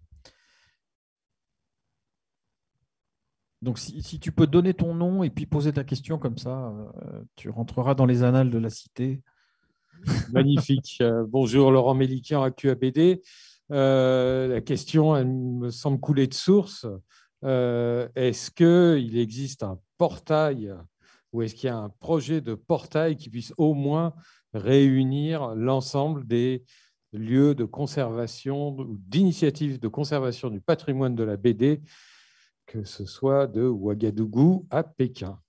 [SPEAKER 1] Donc, si tu peux donner ton nom et puis poser ta question comme ça, tu rentreras dans les annales de la cité.
[SPEAKER 12] Magnifique. Bonjour, Laurent Mélikian, ActuABD. La question, elle me semble couler de source. Est-ce qu'il existe un portail ou est-ce qu'il y a un projet de portail qui puisse au moins réunir l'ensemble des lieux de conservation ou d'initiatives de conservation du patrimoine de la BD, que ce soit de Ouagadougou à Pékin?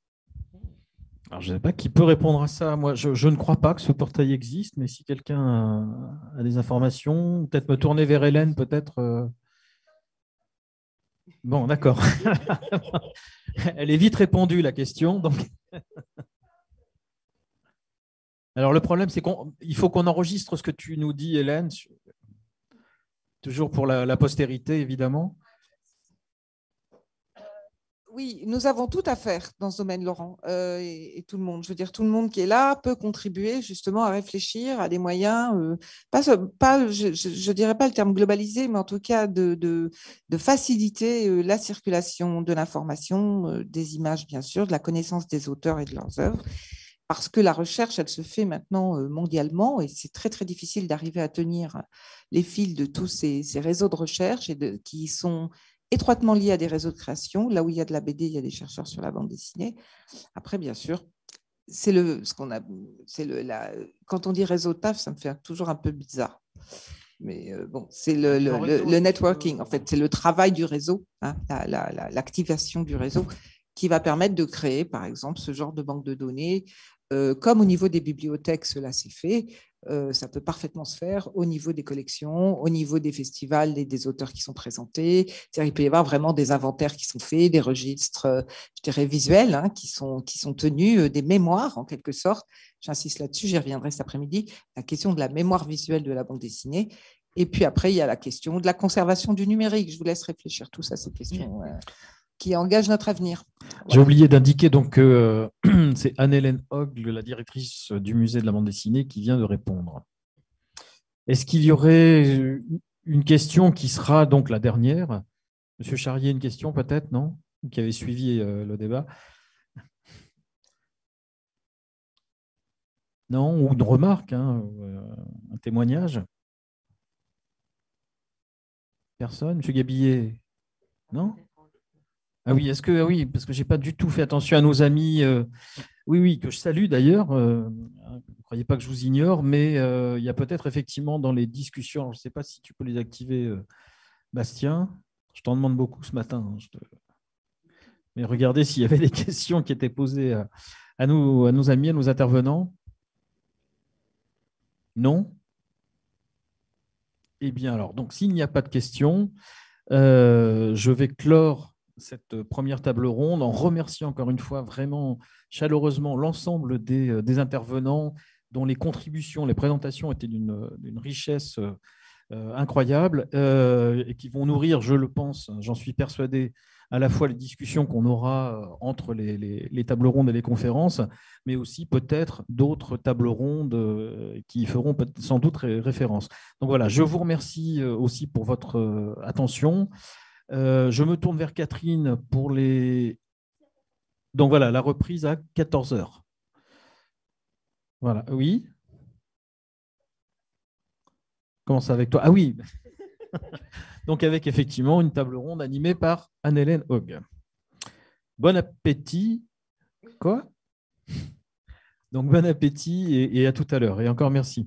[SPEAKER 1] Alors, je ne sais pas qui peut répondre à ça. Moi, je ne crois pas que ce portail existe, mais si quelqu'un a des informations, peut-être me tourner vers Hélène, peut-être. Bon, d'accord. Elle est vite répondue, la question. Donc... Alors, le problème, c'est qu'il faut qu'on enregistre ce que tu nous dis, Hélène, toujours pour la postérité, évidemment.
[SPEAKER 13] Oui, nous avons tout à faire dans ce domaine, Laurent, et tout le monde. Je veux dire, tout le monde qui est là peut contribuer justement à réfléchir à des moyens, je dirais pas le terme globalisé, mais en tout cas de faciliter la circulation de l'information, des images, bien sûr, de la connaissance des auteurs et de leurs œuvres. Parce que la recherche, elle se fait maintenant mondialement et c'est très, très difficile d'arriver à tenir les fils de tous ces réseaux de recherche qui sont étroitement liés à des réseaux de création. Là où il y a de la BD, il y a des chercheurs sur la bande dessinée. Après, bien sûr, quand on dit réseau de taf, ça me fait toujours un peu bizarre. Mais bon, c'est le networking, en fait, c'est le travail du réseau, hein, l'activation du réseau qui va permettre de créer, par exemple, ce genre de banque de données. Comme au niveau des bibliothèques, cela s'est fait, ça peut parfaitement se faire au niveau des collections, au niveau des festivals et des auteurs qui sont présentés. C'est-à-dire, il peut y avoir vraiment des inventaires qui sont faits, des registres, je dirais, visuels, hein, qui sont tenus, des mémoires en quelque sorte. J'insiste là-dessus, j'y reviendrai cet après-midi. La question de la mémoire visuelle de la bande dessinée. Et puis après, il y a la question de la conservation du numérique. Je vous laisse réfléchir tous à ces questions qui engagent notre avenir. Voilà.
[SPEAKER 1] J'ai oublié d'indiquer donc que c'est Anne-Hélène Hogle, la directrice du musée de la bande dessinée, qui vient de répondre. Est-ce qu'il y aurait une question qui sera donc la dernière? Monsieur Charrier, une question peut-être, non? Qui avait suivi le débat. Non, ou une remarque, hein, un témoignage? Personne? Monsieur Gabillet? Non? Ah oui, oui, parce que je n'ai pas du tout fait attention à nos amis, oui, que je salue d'ailleurs, ne croyez pas que je vous ignore, mais il y a peut-être effectivement dans les discussions, je ne sais pas si tu peux les activer, Bastien, je t'en demande beaucoup ce matin, hein, mais regardez s'il y avait des questions qui étaient posées à nos amis, à nos intervenants. Non? Eh bien alors, donc s'il n'y a pas de questions, je vais clore cette première table ronde en remerciant encore une fois vraiment chaleureusement l'ensemble des intervenants dont les contributions, les présentations étaient d'une richesse incroyable et qui vont nourrir, je le pense, j'en suis persuadé, à la fois les discussions qu'on aura entre les tables rondes et les conférences, mais aussi peut-être d'autres tables rondes qui feront sans doute référence. Donc voilà, je vous remercie aussi pour votre attention. Je me tourne vers Catherine pour les... Donc voilà, la reprise à 14 h. Voilà, oui. Comment ça avec toi? Ah oui. Donc avec effectivement une table ronde animée par Anne-Hélène Hogue. Bon appétit. Quoi? Donc bon appétit et à tout à l'heure. Et encore merci.